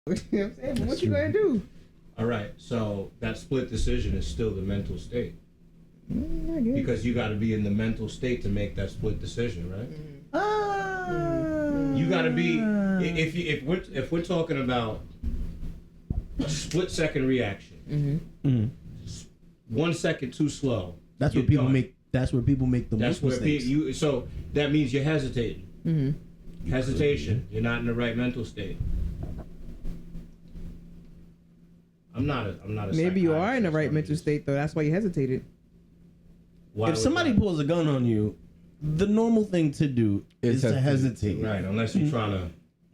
You know what I'm saying? But what you gonna do? All right, so that split decision is still the mental state. I guess. Because you got to be in the mental state to make that split decision, right? You got to be. If we're talking about a split second reaction, 1 second too slow. That's where people make. That's where people make the most mistakes. So that means you're hesitating. Hesitation. You're not in the right mental state. I'm not a. Maybe you are in the right mental state though. That's why you hesitated. Why If somebody pulls a gun on you, the normal thing to do is to hesitate. Right, unless you're trying to.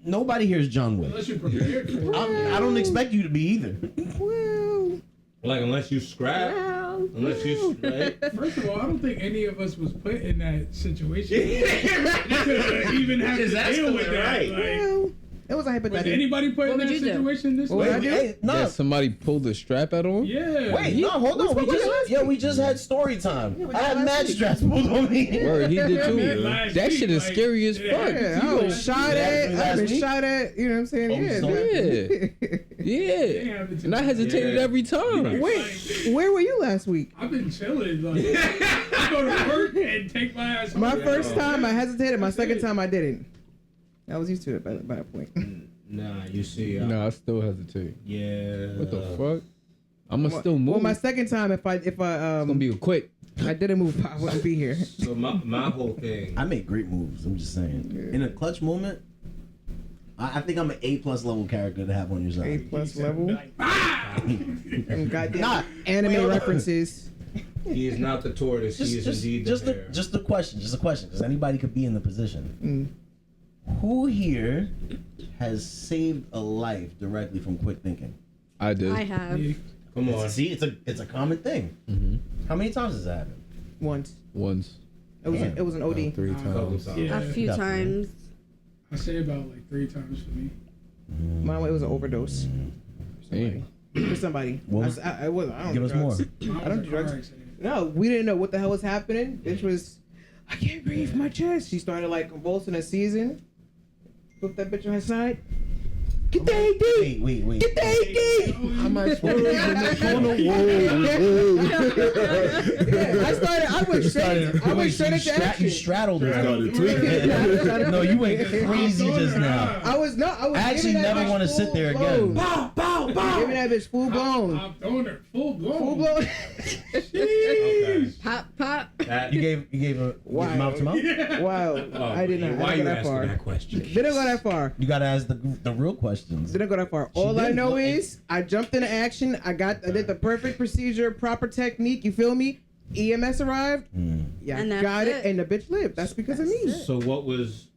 Nobody here's John Wick. Unless you're prepared for it. I don't expect you to be either. Well, Like, unless you scrap. Unless you. Right? First of all, I don't think any of us was put in that situation. to even have to deal with that. Right. Like, well, it was a was hypothetical. anybody put in What that would you do? situation this What way? would I do? Hey, no. Yeah, somebody pulled the strap out on him. Yeah. Wait, no, hold on. We just had story time. we I did had last mad week. straps pulled on me. Word, he did too. man, last That week, shit is like, scary as yeah. fuck. Yeah, I was shot at. I've Last been week? shot at. You know what I'm saying? Yeah, and I hesitated every time. Where were you last week? I've been chilling. Like, I go to work and take my ass. My home. first time I hesitated. My second time I didn't. I was used to it by that point. Nah, you see. No, I still hesitate. Yeah. What the fuck? I'ma still move. Well, my second time, if I It's gonna be quick. I didn't move, I wouldn't be here. So my whole thing. I make great moves. I'm just saying. In a clutch moment, I think I'm an A+ level character to have on your side. A+ level. And goddamn Nah, anime references. He is not the tortoise. He is indeed the hare. Just a question, because anybody could be in the position. Who here has saved a life directly from quick thinking? I did. I have. Come on. See, it's a common thing. How many times has that happened? Once. Once. It was an OD. 3 times. Yeah. A few Definitely. times. I say about like 3 times for me. Mine, it was an overdose. Damn. For somebody. What was- I wasn't. I don't Give do us drugs. more. Mine I don't was do a car drugs. accident. No, we didn't know what the hell was happening. Bitch was, I can't breathe my chest. She started like convulsing and seizing. Put that bitch on her side. Get the AD! Wait. Get the AD! How am I supposed to in the corner? Yeah, I went straight into You action. straddled her. Yeah. No, you went crazy just now. I was I actually giving that never bitch want to sit full there blown. again. Giving that bitch full blown. I'm throwing her full blown. Full blown. Okay. Pop, pop. That, You gave a Wow. mouth to mouth. Wow. oh, I did not. Why I you didn't go that asking far. that question? Didn't go that far. You gotta ask the real questions. Didn't go that far. All I did. know Well, is I jumped into action. I did the perfect procedure, proper technique. You feel me? EMS arrived. Yeah, And I that's got it. it. And the bitch lived. That's because of me. So what was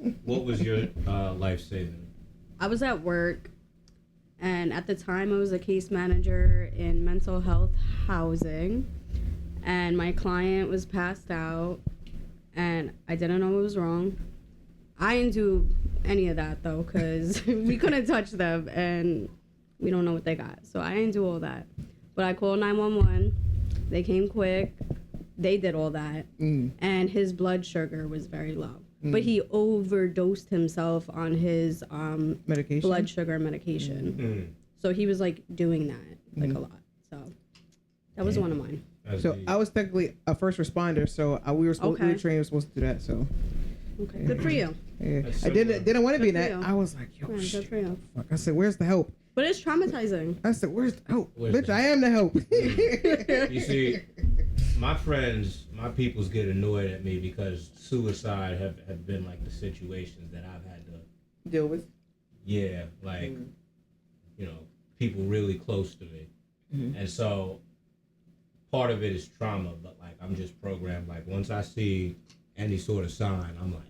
your life saving? I was at work, and at the time I was a case manager in mental health housing, and my client was passed out, and I didn't know what was wrong. I didn't do any of that though, because we couldn't touch them, and we don't know what they got. So I didn't do all that. But I called 911. They came quick. They did all that. And his blood sugar was very low. But he overdosed himself on his Medication. blood sugar medication. So he was like doing that like a lot. So that was one of mine. So I was technically a first responder. So we were supposed we were Okay. trained supposed to do that. So Okay. Good for you. yeah. That's I didn't want to be in Good that. for you. I was like, yo, Yeah, good shit. for you. Fuck. I said, where's the help? But it's traumatizing. I said, where's the help? Where's Bitch, the I am the help. You see, my friends, my peoples get annoyed at me because suicide have been like the situations that I've had to, Deal with. yeah, like, you know, people really close to me. And so part of it is trauma, but like I'm just programmed, like once I see any sort of sign, I'm like,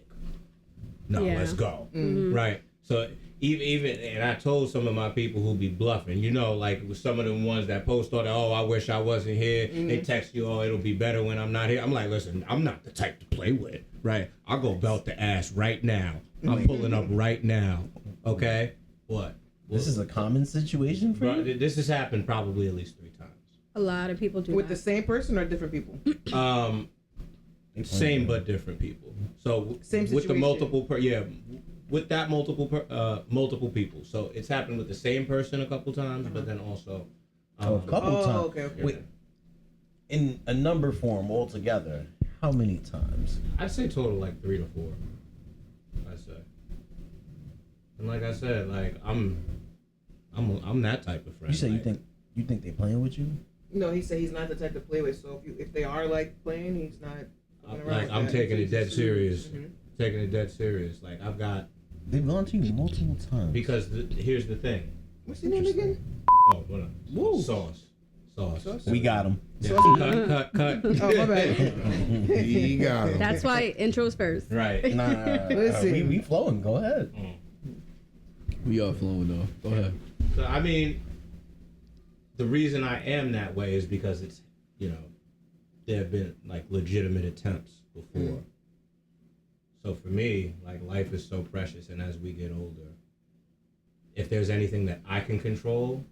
no, Yeah. let's go. Right. So even and I told some of my people who be bluffing, you know, like with some of the ones that post on, oh, I wish I wasn't here. They text you, oh, it'll be better when I'm not here. I'm like, listen, I'm not the type to play with, right? I'll go belt the ass right now. I'm pulling up right now. Okay? What? This is a common situation for Bro, you? this has happened probably at least 3 times. A lot of people do With the that. same person or different people? Same but different people. So Same with the situation. multiple, with that multiple people. So it's happened with the same person a couple times, but then also A couple times. Okay. Wait, in a number form altogether, how many times? I'd say total like 3 to 4. I'd say. And like I said, like I'm that type of friend. You say like, you think they playing with you? No, he said he's not the type to play with. So if they are like playing, he's not. I'm taking it dead serious. Mhm. Taking it dead serious. Like I've got They've gone to you multiple times. because here's the thing. What's your name again? Oh, what up? Woo. Sauce. We got him. Yeah. Cut. Oh, my bad. He got him. That's why intros first. Right. Nah, Listen. we flowing. Go ahead. We are flowing though. Go ahead. So I mean, the reason I am that way is because it's, there have been like legitimate attempts before. So for me, like life is so precious, and as we get older, if there's anything that I can control,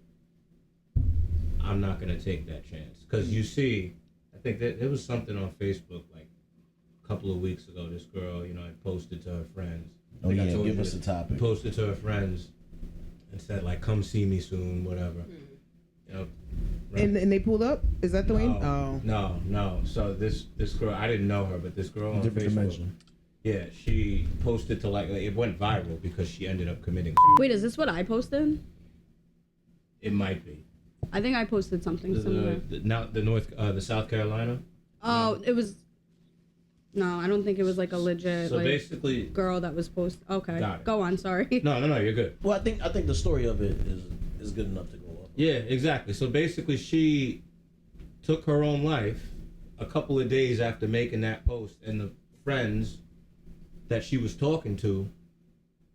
I'm not gonna take that chance. Cause you see, I think that there was something on Facebook like a couple of weeks ago. This girl, had posted to her friends. Oh I think I yeah, told give you us this. a topic. Posted to her friends and said like, "Come see me soon," whatever. Right? And they pulled up? Is that the way? Oh. No. So this girl, I didn't know her, but this girl on Different Facebook, dimension. yeah, she posted to like it went viral because she ended up committing. Wait, is this what I posted? It might be I think I posted something similar. the South Carolina. Oh, it was. No, I don't think it was like a legit So like basically, girl that was posted. Okay, Got it. go on. Sorry. no, you're good. Well, I think the story of it is good enough to go off. Yeah, exactly. So basically, she took her own life a couple of days after making that post, and the friends that she was talking to,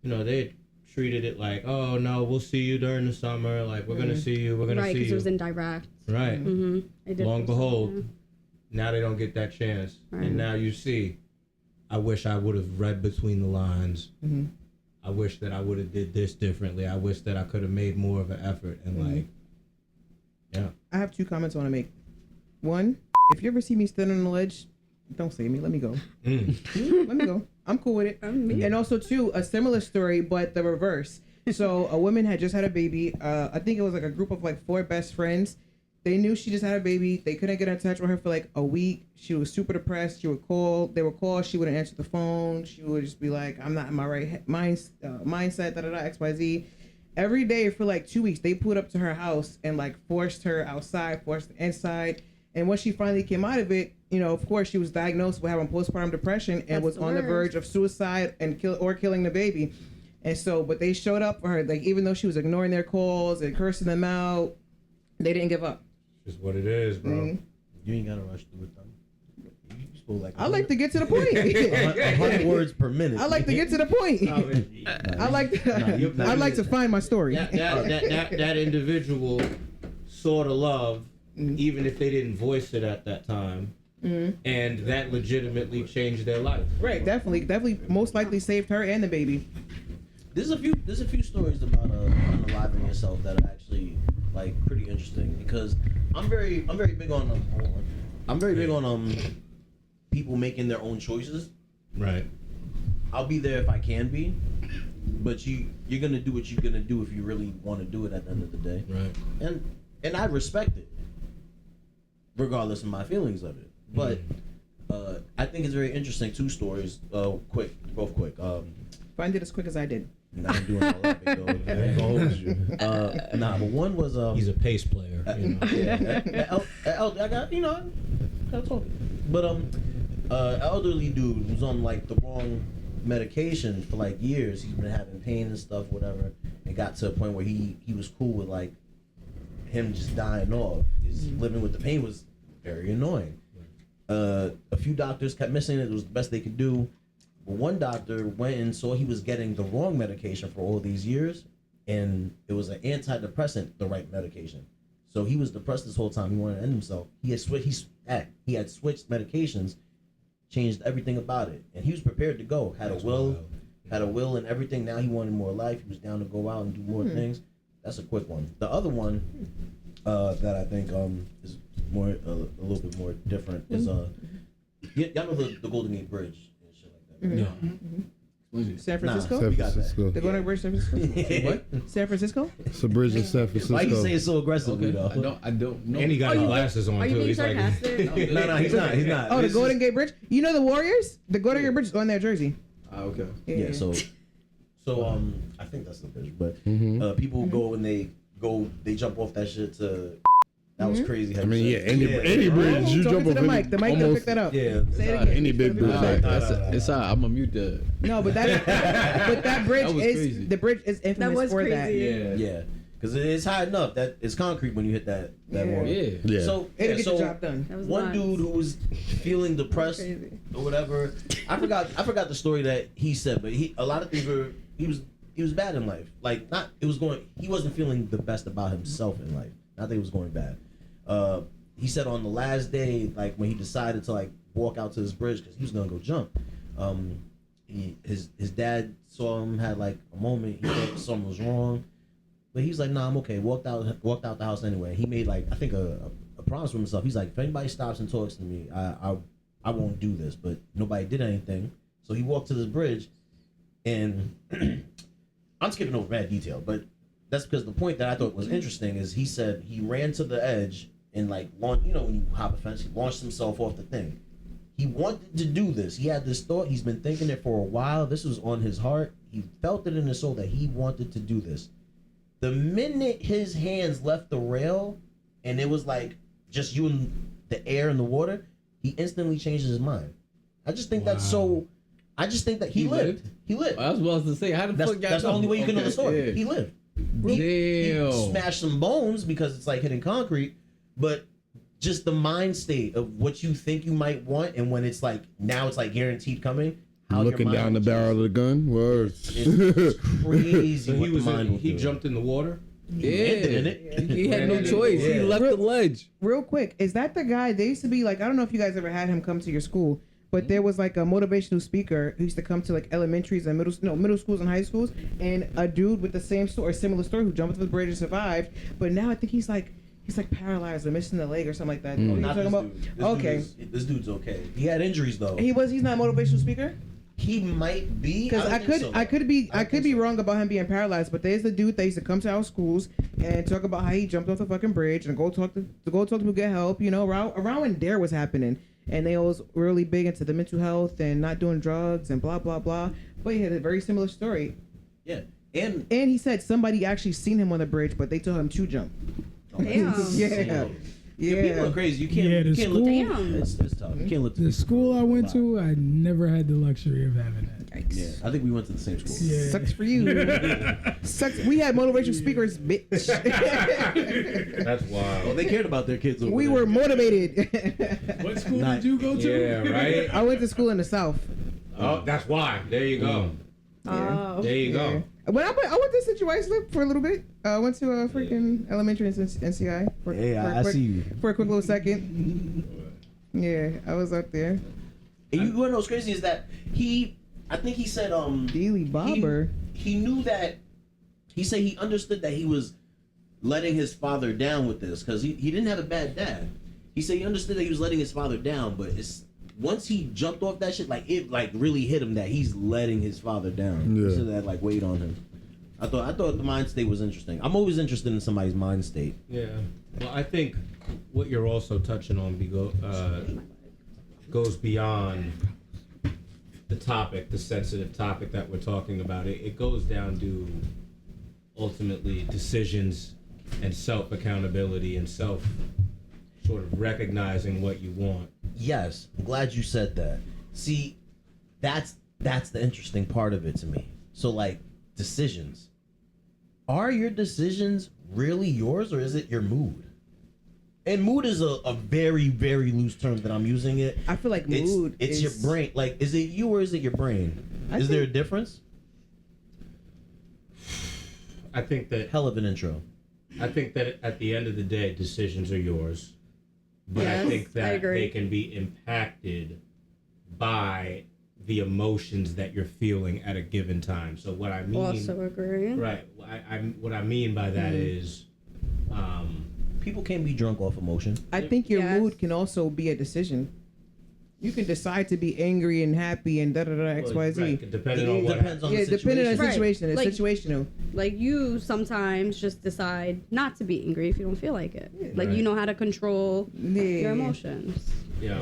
they treated it like, oh no, we'll see you during the summer. Like we're gonna see you. We're gonna Right, see because you. it was in direct. Right. Mm-hmm. I did. Long post behold, that. now they don't get that chance, Right. and now you see. I wish I would have read between the lines. Mm-hmm. I wish that I would have did this differently. I wish that I could have made more of an effort. And like, yeah. I have 2 comments I want to make. One, if you ever see me standing on the ledge, don't save me. Let me go. Let me go. I'm cool with it. Me. And also, 2, a similar story, but the reverse. So a woman had just had a baby. I think it was like a group of like 4 best friends. They knew she just had a baby. They couldn't get in touch with her for like a week. She was super depressed. She would call. They would call. She wouldn't answer the phone. She would just be like, I'm not in my right mindset, XYZ. Every day for like 2 weeks, they pulled up to her house and like forced her outside, forced her inside. And when she finally came out of it, of course, she was diagnosed with having postpartum depression and That's was the on the worst. verge of suicide and killing the baby. And so, but they showed up for her. Like, even though she was ignoring their calls and cursing them out, they didn't give up. Just what it is, bro. Mhm. You ain't gotta rush through it though. You spoke like I like to get to the point. 100 words per minute. I like to get to the point. I like I like to find my story. That individual sort of love, even if they didn't voice it at that time, and that legitimately changed their life. Right, definitely, most likely saved her and the baby. There's a few stories about unaliving yourself that are actually like pretty interesting because I'm very big on people making their own choices. Right. I'll be there if I can be, but you're gonna do what you're gonna do if you really want to do it at the end of the day. Right. And I respect it, regardless of my feelings of it. But I think it's very interesting. 2 stories, both quick. Find it as quick as I did. Not doing all that big though. I ain't gonna hold you. But one was He's a pace player. I got talking. But elderly dude was on like the wrong medication for like years. He's been having pain and stuff, whatever. It got to a point where he was cool with like him just dying off. His living with the pain was very annoying. A few doctors kept missing it. It was the best they could do. But one doctor went and saw he was getting the wrong medication for all these years, and it was an antidepressant, the right medication. So he was depressed this whole time. He wanted to end himself. He had switched medications, changed everything about it, and he was prepared to go. Had a will and everything. Now he wanted more life. He was down to go out and do more things. That's a quick one. The other one that I think is more a little bit more different is y'all know the Golden Gate Bridge and shit like that. Right? Yeah. San Francisco? Nah, San we got that. Francisco. They're going to bridge San Francisco? What? San Francisco? It's a bridge in San Francisco. Why you say it so aggressively Okay. though? I don't know. And he got his glasses on Are you too. being He's like, sarcastic? No, he's not. He's not. Oh, the This Golden is- Gate Bridge? You know the Warriors? The Golden Gate Bridge is on their jersey. Okay. Yeah. So I think that's the bridge. But Mhm. people go and they jump off that shit to. That was crazy. how I you mean, said yeah, it. any bridge, you Talking jump to off the any- mic. The mic didn't pick that up. Yeah. Say it again. Any big bridge. Alright, Nah, that's nah, it's alright. I'm gonna mute that. No, but that bridge That was is crazy. the bridge is infamous was for crazy. that. Yeah. Yeah. Because it's high enough that it's concrete when you hit that Yeah. water. Yeah. Yeah. So It'll yeah, get so the job done. That was one nuts. dude who was feeling depressed Crazy. or whatever. I forgot the story that he said, but a lot of things were he was bad in life. Like he wasn't feeling the best about himself in life. Not that he was going bad. He said on the last day, like when he decided to like walk out to this bridge because he was gonna go jump. His dad saw him, had like a moment. He thought something was wrong, but he's like, "Nah, I'm okay." Walked out the house anyway. He made like I think a promise for himself. He's like, "If anybody stops and talks to me, I won't do this." But nobody did anything, so he walked to this bridge, and I'm skipping over bad detail, but that's because the point that I thought was interesting is he said he ran to the edge and like when you hop a fence, he launched himself off the thing. He wanted to do this. He had this thought. He's been thinking it for a while. This was on his heart. He felt it in his soul that he wanted to do this. The minute his hands left the rail and it was like just you and the air and the water, he instantly changed his mind. I just think that's so. I just think that he lived. He lived. I was about to say, how the fuck That's the only way you can know the story. Yeah. He lived. Damn. He smashed some bones because it's like hitting concrete, but just the mind state of what you think you might want, and when it's like now it's like guaranteed coming. How your Looking mind down the will barrel of the gun. Words. It's crazy. so what he was the mind will he do. jumped in the water. Yeah. landed in it. He had no Landed in it. choice. He Yeah. left the ledge. Real quick, is that the guy? They used to be like, I don't know if you guys ever had him come to your school, but there was like a motivational speaker who used to come to like elementaries and middle schools and high schools, and a dude with the same story, similar story, who jumped off the bridge and survived. But now I think he's like paralyzed or missing a leg or something like that. You know what Not I'm this talking dude. about? Okay. This dude's okay. He had injuries though. He's not a motivational speaker. He might be. Because I could be wrong about him being paralyzed, but there's the dude that used to come to our schools and talk about how he jumped off the fucking bridge and go talk to people, get help. You know, around when Dare was happening, and they was really big into the mental health and not doing drugs and blah blah blah. But he had a very similar story, Yeah, and and he said somebody actually seen him on the bridge, but they told him to jump. Damn. Yeah, yeah, people are yeah. crazy. You can't. Yeah, the you can't look. school- It's tough. You can't look. The school I went to, I never had the luxury of having that. Yeah, I think we went to the same school. Yeah. Sucks for you. Sucks. We had motivational speakers, bitch. That's Well, wild. they cared about their kids. Over We there. were motivated. What school Not- did you go to? Yeah, right. I went to school in the South. Oh, that's why. There you go. Oh. There you go. When I went to Situate Slip for a little bit. I went to a freaking elementary in NCI. For Yeah, a quick, I see you. For a quick little second. Yeah, I was up there. And you wanna know what's crazy is that I think he said Dealey Bobber. He knew that. He said he understood that he was letting his father down with this because he didn't have a bad dad. He said he understood that he was letting his father down, but it's once he jumped off that shit, like it like really hit him that he's letting his father down. Yeah. He said that like weighed on him. I thought the mind state was interesting. I'm always interested in somebody's mind state. Yeah. Well, I think what you're also touching on goes beyond the topic, the sensitive topic that we're talking about. It goes down to ultimately decisions and self accountability and self sort of recognizing what you want. Yes, I'm glad you said that. See, that's the interesting part of it to me. So like decisions. Are your decisions really yours or is it your mood? And mood is a very, very loose term that I'm using it. I feel like It's, mood it's is your brain. Like, is it you or is it your brain? Is there a difference? I think that Hell of an intro. at the end of the day, decisions are yours. But I Yes, think I that agree. they can be impacted by the emotions that you're feeling at a given time. So what I mean, Also agree. right? What I mean by that is, People can be drunk off emotion. I think your Yes. mood can also be a decision. You can decide to be angry and happy and da da da X Y Z. Right, depending on what Depends on Yeah, the depending on the situation. situation. It's Like- situational. Like you sometimes just decide not to be angry if you don't feel like it. Like Right. you know how to control Yeah. your emotions. Yeah,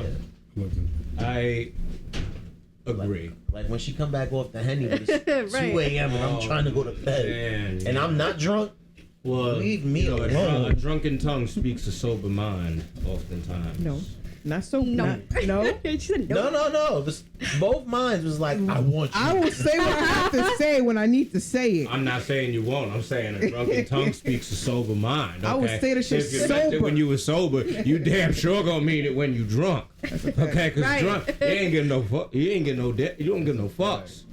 I agree. Like when she come back off the Henny, but it's Right. 2 a.m. and I'm Oh, trying to go to bed, Man, and I'm not drunk. well, Leave me you know, alone. a drunken tongue speaks a sober mind, oftentimes. No, not so. No. No. She said no. No. Both minds was like, I want you. I will say what I have to say when I need to say it. I'm not saying you won't. I'm saying a drunken tongue speaks a sober mind. Okay? I would say the shit If you meant it sober. when you were sober, you damn sure gonna mean it when you drunk. Okay, cause Right. drunk, you ain't getting no fuck. You ain't getting no you don't get no fucks.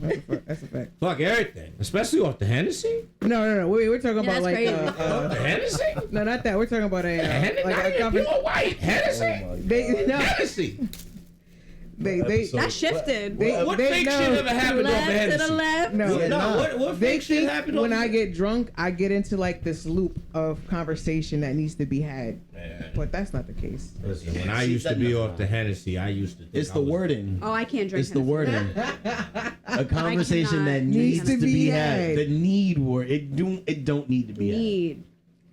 That's a fact. Fuck everything, especially off the Hennessy. No. We're talking Yeah, about that's like crazy. Off the Hennessy. no, not that. We're talking about a Hennessy, like not a even conversation. pure white Hennessy. They no, Hennessy. they That shifted. They- What they fake know. shit ever happened off the Left to the Hennessy? left. no. Yeah, No, nah. what They fake shit think happened when off I the- get drunk, I get into like this loop of conversation that needs to be had, Man. but that's not the case. Listen, when I She used to said be nothing. off the Hennessy, I used to think It's I the was- wording. Oh, I can't drink. It's the Hennessy. wording. A conversation that cannot needs drink to be Hennessy. had. The need word. It don't need to be had. Need.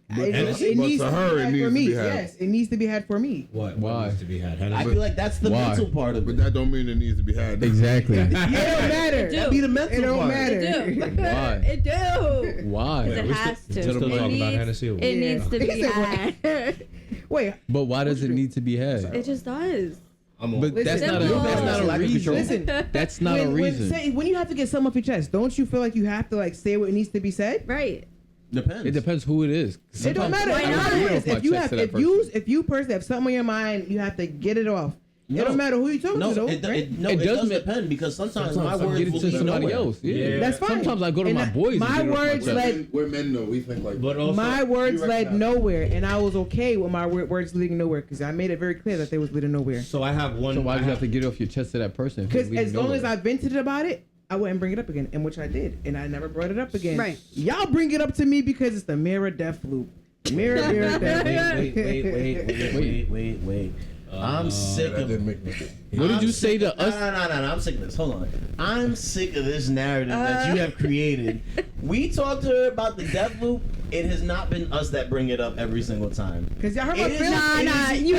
It But needs to to her, be it had needs for to me. be had. Yes, it needs to be had for me. What Why? needs to be had? I Hennessy? feel like that's the Why? mental part of But it. that don't mean it needs to be had. Exactly. It don't matter. It do. That be the mental It don't part. matter. It do. Why? It do. Why? It we has still- to. still It talking about needs- Hennessy or what? It needs to be He said what? had. Wait, But why does it need to be had? It just does. I'm on. But that's Listen, not a simple. that's not a Lack of reason. control. listen. That's not a reason. When you have to get something off your chest, don't you feel like you have to like say what needs to be said? Right. Depends. It depends who it is. It don't matter. Why It don't not? matter who it is. Get off my If you chest have, to that if you personally have something on your mind, you have to get it off. It No. don't matter who you talking No, to, though. it, right? it, no, It it does does ma- depend because sometimes my Sometimes I words get it will to lead somebody nowhere. else. Yeah. That's fine. Sometimes I go to And my that- boys. my and get it off words chest. led- We're men though. We think like. But also, My words You led recognize- nowhere, and I was okay with my words leading nowhere because I made it very clear that they was leading nowhere. so I have one. So why I do you have to get it off your chest to that person? if Because it's leading as long as nowhere? I vented about it, I wouldn't bring it up again, and which I did, and I never brought it up again. Right. Y'all bring it up to me because it's the mirror death loop. Mirror death Wait. I'm sick That of didn't make no sense. What did I'm you say sick to of- us? No. I'm sick of this. Hold on. I'm sick of this narrative that you have created. We talked to her about the death loop. It has not been us that bring it up every single time. Because y'all hurt my It is- feelings. Nah, it is- you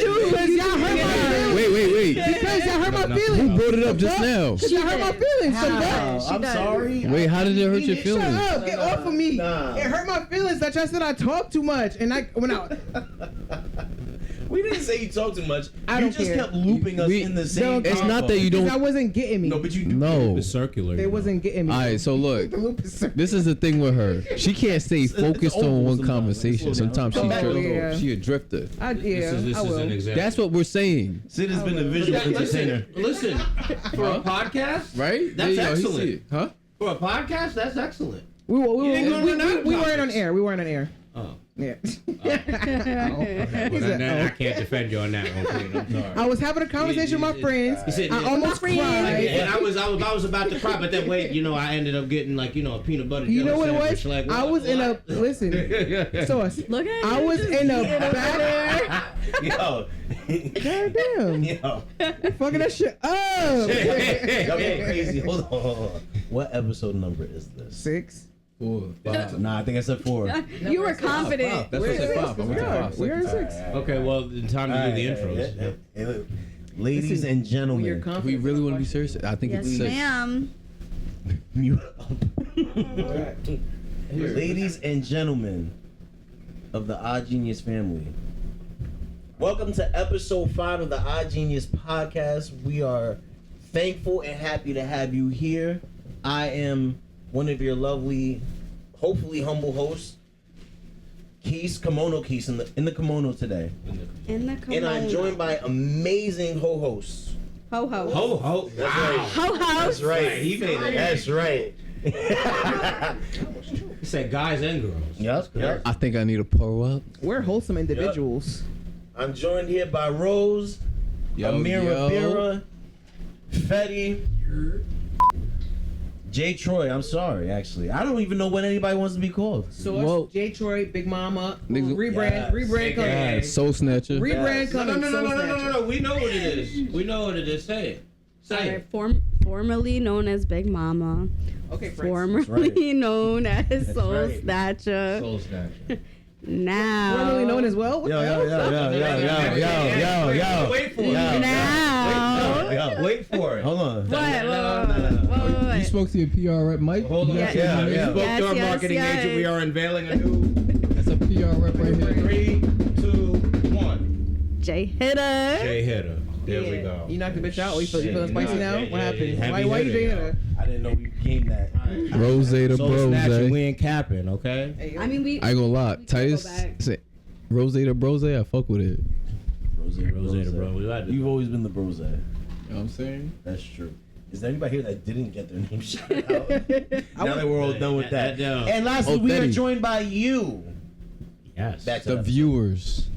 do. Because y'all hurt my feelings. Wait. Because y'all hurt my Nothing feelings. Who brought it up just now? Because y'all hurt my feelings. So How? what? I'm does. sorry. Wait, how did it hurt your Shut feelings? up. Get off of me. Nah. It hurt my feelings that y'all said I talk too much. And when I We didn't say you talk too much. I you don't just care. kept looping us We- in the same. It's not that you because I don't. wasn't getting me. No, but you do. No. It's circular. They wasn't getting me. All right, so look. The loop is circular. This is the thing with her. She can't stay focused oval on one sometimes. conversation. Slow down. Sometimes she Oh, drifts. yeah. She a drifter. Yeah, This is I an will. example. That's what we're saying, Sid has been a visual entertainer. Listen, for a podcast, right? That's There you go, he excellent. see it. Huh? For a podcast, that's excellent. We ain't gonna run out of we weren't on topics. air. We weren't on air. Oh. Yeah. Well, He then, said, I oh. can't defend you on that one, Queen. I'm sorry. I was having a conversation with my friends. You said- I almost friends. cried. And I was about to cry, but then wait, I ended up getting like a peanut butter. You jelly know what it was? sandwich, like, I was in a listen. Sauce. Look at I you was just in a being over back. Yo. Goddamn. Yo. Fucking that shit up. Y'all getting crazy. Hold on. What episode number is this? 6. 4, 5. Nah, I think I said 4. You were confident. That's what I said 5. I went to 5. We're in seconds. 6. Okay, well, the time to do the intros. Hey, look. Ladies Listen, and When you're gentlemen, confident. We really want to be serious. I think Yes, it's 6. ma'am. mute up. Ladies and gentlemen of the Odd Genius family, welcome to episode 5 of the Odd Genius podcast. We are thankful and happy to have you here. I am one of your lovely, hopefully humble hosts, Keese, Kimono Keese, in the kimono today. In the kimono. And I'm joined by amazing ho-hosts. Ho ho. Ho ho. That's Wow. right. Ho ho. That's right. He made it. That's right. He said guys and girls. Yep. I think I need to pour up. We're wholesome individuals. I'm joined here by Rose, Amira Bira, Fetty, Jay Troy, I'm sorry, actually. I don't even know when anybody wants to be called. Source, Well- Jay Troy, Big Mama, Niggas- rebrand coming. Yeah. Soul Snatcher. Rebrand Yes. coming. No. Soul Snatcher. We know what it is. We know what it is. Say it. Say it. Formerly known as Big Mama. Okay, Prince. Formerly known as That's Soul right. Snatcher. Soul Snatcher. Now. Formerly known as well. What Yo, the yo, hell? yo. Now. Wait for it. Hold on. What? You spoke to your PR rep, Mike? Hold on. Yeah, We yeah. spoke to our Yes, marketing yes. agent. We are unveiling a new. That's a PR rep right here. 3, 2, 1. Jay Hitter. Jay Hitter. There we go. You knocked the bitch out. You feeling spicy now? Yeah, What happened? heavy Why you hitter, Jay yo. Hitter? I didn't know we became that. Rose to Soul Snatcher, Brose. we ain't capping, okay? Hey, yo. I mean, we. I ain't gonna lie. we can go Titus, back. say, Rose to Brose, I fuck with it. Rose to bro. We like to- You've always been the Brose. You know what I'm saying? That's true. Is there anybody here that didn't get their name shouted out? I Now that we're all done with that. And lastly, Oh, we are Betty. joined by you. Yes. Back to The viewers.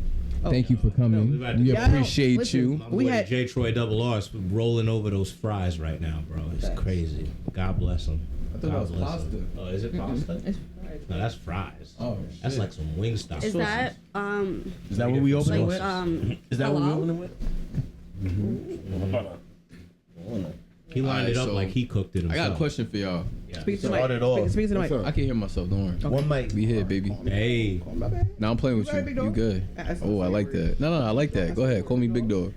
Thank you for coming. No, We Yeah, appreciate listen, you. My We boy had- J. Troy Double R is rolling over those fries right now, bro. It's crazy. God bless him. thought that God was bless pasta. him. Oh, is it pasta? It's No, that's fries. Oh, That's shit. like some Wingstop. Is that Is that what we opening like with? Is that what we halal? opening with? He lined it up Alright, so like he cooked it I himself. got a question for y'all. Yeah. Speak to the Start mic. it off. Speak to the What's mic. up? I can hear myself, don't worry. One mic. We here, baby. Hey. Oh, my bad. Now I'm playing with You got a big you. You dog? good. That's Oh, I like favorite. that. No, I like that. Go ahead. Call me Big Dog.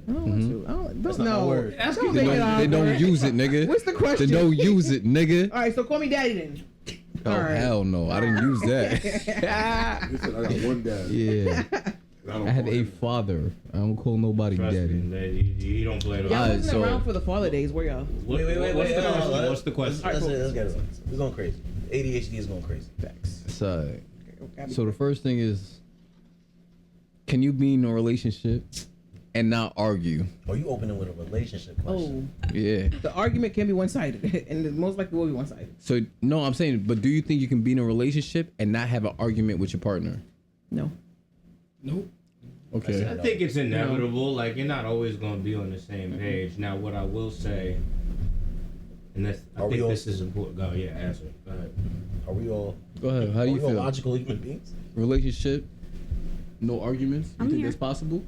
I don't want to. I don't, That's don't not my know. word. Don't They make it don't, they don't awkward. use it, nigga. What's the question? They don't use it, nigga. All right, so call me daddy then. Oh, All right. hell no. I didn't use that. He said, I got one dad. Yeah. I don't I have call a him. father. I don't call nobody Trust daddy. me, man, you don't play the Y'all Alright, wasn't so- around for the father days, were y'all? What's the question? What's the question? Let's get it. It's going crazy. ADHD is going crazy. Facts. So the first thing is, can you be in a relationship and not argue? Are you opening with a relationship question? Oh, Yeah. the argument can be one-sided, and it most likely will be one-sided. So no, I'm saying, but do you think you can be in a relationship and not have an argument with your partner? No. Nope. Okay. I think it's inevitable. Like, you're not always going to be on the same page. Now, what I will say, and that's, I Are we think all- this is important. Go, yeah, answer. Go ahead. Are we all? Go ahead. How Are do you we all feel? logical human beings? Relationship, no arguments. You I'm think here. that's possible?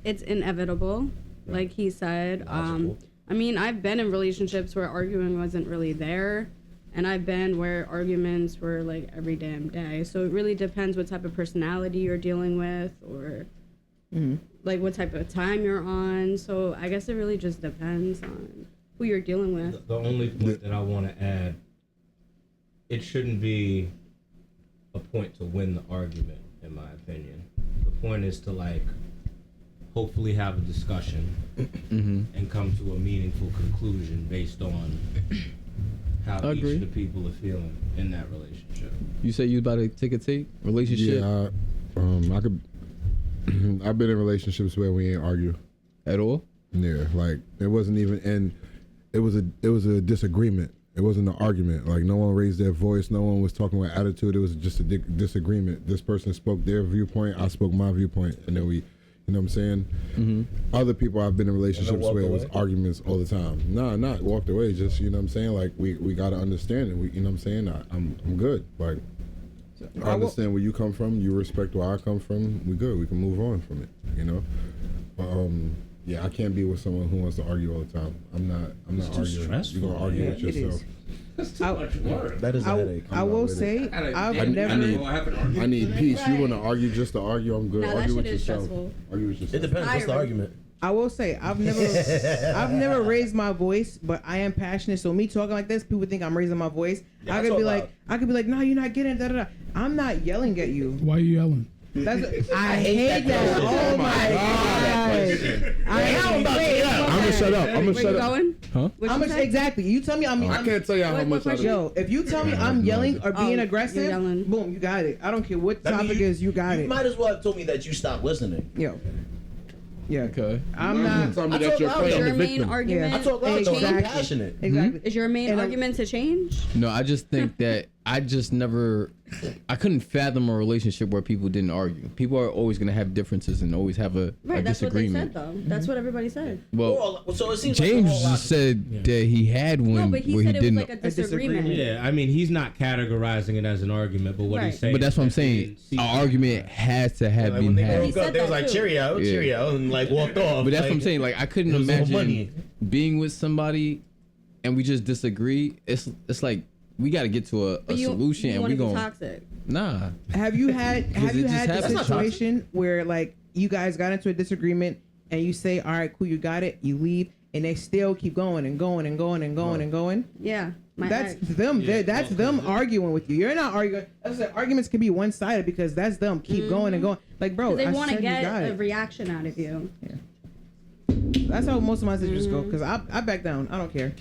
It's inevitable, like he said. Logical. I mean, I've been in relationships where arguing wasn't really there, and I've been where arguments were like every damn day. So it really depends what type of personality you're dealing with, or like what type of time you're on. So I guess it really just depends on who you're dealing with. The only point that I want to add, it shouldn't be a point to win the argument, in my opinion. The point is to, like, hopefully have a discussion and come to a meaningful conclusion based on how I each agree. of the people are feeling in that relationship. You say you about to take a take relationship Yeah, I could. I've been in relationships where we ain't argue. at all? Yeah, like it wasn't even, and it was a disagreement. It wasn't an argument. Like no one raised their voice. No one was talking with attitude. It was just a disagreement. This person spoke their viewpoint. I spoke my viewpoint, and then we, you know what I'm saying? Mm-hmm. Other people I've been in relationships walked where it was away? arguments all the time. Nah, not walked away. Just, you know what I'm saying? Like we gotta understand it. We, you know what I'm saying? I'm good. Like I understand where you come from. You respect where I come from. We good. We can move on from it. You know. But, yeah, I can't be with someone who wants to argue all the time. I'm not too arguing. stressful, You're gonna argue man. with It yourself. is. That's too much work. That is a headache. I will say, I've never. I need peace. You want to argue just to argue? I'm good. Nah, that argue with shit is yourself. stressful. Argue with It yourself. depends. What's the Tiring. argument? I will say, I've never raised my voice, but I am passionate. So me talking like this, people think I'm raising my voice. Yeah, I I could talk be loud. like, no, you're not getting it. Da, da, da. I'm not yelling at you. Why you yelling? That's I hate that. question. Oh my god. I'm about to get up. I'm gonna shut up. I'm gonna Where shut you up. going? Huh? What How you much say? exactly? You tell me I'm. I can't tell you how What much I question? Yo, if you tell me I'm yelling or being Oh, aggressive, you're yelling. boom, you got it. I don't care what That means topic is, you got You it. might as well have told me that you stopped listening. Yo. Yeah. Okay. I'm You not. tell me I that talk you're loud, playing Your the main victim. argument I talk loud though. I'm Exactly. passionate. Exactly. is your main And I'm- argument to change? No, I just think that I just never, I couldn't fathom a relationship where people didn't argue. People are always gonna have differences and always have a That's what they disagreement. said, though. That's what everybody said. Well, So it seems James like just said that he had one No, but he where he said it was didn't. like a disagreement. Yeah, I mean, he's not categorizing it as an argument, but what Right. he's saying. But that's what I'm is that he saying. didn't see An that. argument has to have Like, been when they had. broke up, said they was that like too. cheerio, Yeah. cheerio, and like walked off. But that's what I'm Like, saying. Like I couldn't it was all imagine money. being with somebody and we just disagree. It's like we got to get to a But you solution and want we to be going toxic. nah. Have you had Because it just the happens. That's not situation where like you guys got into a disagreement and you say, all right, cool, you got it, you leave, and they still keep going and going and going and going and going? Yeah. My That's ex. them. Yeah, That's well, them arguing with you. You're not arguing. As I said, arguments can be one sided because that's them keep going and going. Like, bro, 'Cause they I want to said you get got a it. reaction out of you. That's how most of my situations go. Because I back down. I don't care.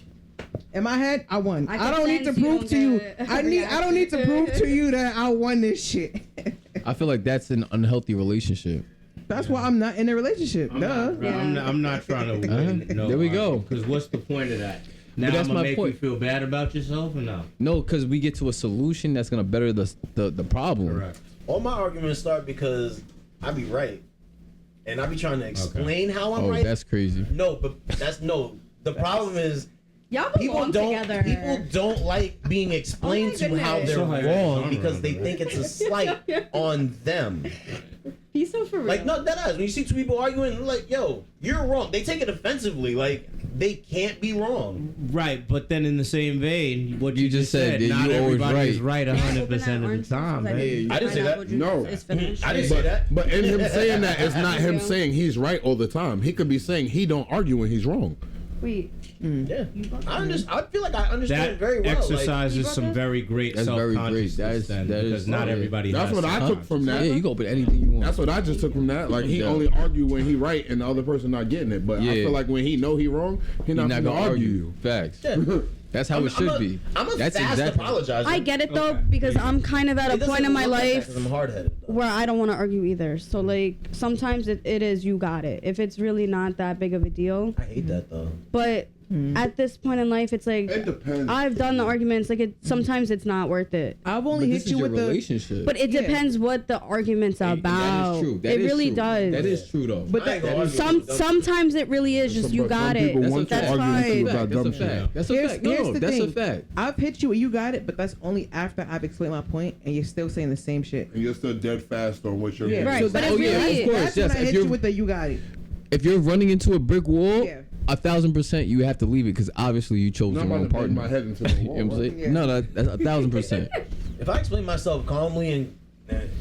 In my head, I won. I I don't can need to sense you prove don't to you. get a I don't need to reaction. prove to you that I won this shit. I feel like that's an unhealthy relationship. That's why I'm not in a relationship. I'm Duh. not, bro, I'm not trying to win. No There we go. Because what's the point of that? Now that's I'm gonna my make point. you feel bad about yourself or no? No, because we get to a solution that's gonna better the problem. Correct. all my arguments start because I be right, and I be trying to explain how I'm Oh, right. that's crazy. No, but that's no. The problem is Y'all people belong don't together. like being explained Oh my to how goodness. they're So like wrong genre, because they right? think it's a slight on them. He's so for real. Like no, that is when you see two people arguing, like yo, you're wrong. They take it offensively. Like they can't be wrong. Right, but then in the same vein, what You you just said that not you always everybody is right. right 100% of the Open that time, orange man. juice, I didn't say that. pineapple juice No. is finished. I didn't say that. But in him saying that, it's not him Yeah. saying he's right all the time. He could be saying he don't argue when he's wrong. Wait. Yeah, I feel like I understand That very well. exercises Like- some very great That's very great. self-consciousness then, That is because not solid. everybody That's has what I took from that. Yeah, you go put anything you want. That's what I just took from that. Like he Yeah. only argue when he right and the other person not getting it. But I Yeah. feel like when he know he wrong, he You're not, not gonna gonna argue argue. you. Facts. Yeah. That's how it should be. I'm a That's fast exactly. apologizer. I get it though Okay. because I'm kind of at a point in my life I'm hard headed. where I don't want to argue either. So like sometimes it is you got it. If it's really not that big of a deal, I hate that though. but at this point in life, it's like It depends. I've done the arguments. Like sometimes it's not worth it. I've But only this hit is you your with the. relationship. But it Yeah. depends what the argument's about. That is true. That it is really true. does. That is true though. But I ain't that, gonna argue Some with them. sometimes it really is just you But got some it. people That's want a to fact. argue with you That's about That's a dumb shit. fact. That's a here's, fact. here's No, the that's thing. a fact. I've hit you and you got it, but that's only after I've explained my point and you're still saying the same shit. And you're still dead fast on what you're Yeah, getting. Right, So but that's, it really- of course, that's yes. when I If hit you're you with the you got it. If you're running into a brick wall, Yeah. 1,000% you have to leave it because obviously you chose No, the I'm wrong about to bang partner. my head into the You wall. know what I'm saying? Yeah. No, that's 1,000%. If I explain myself calmly and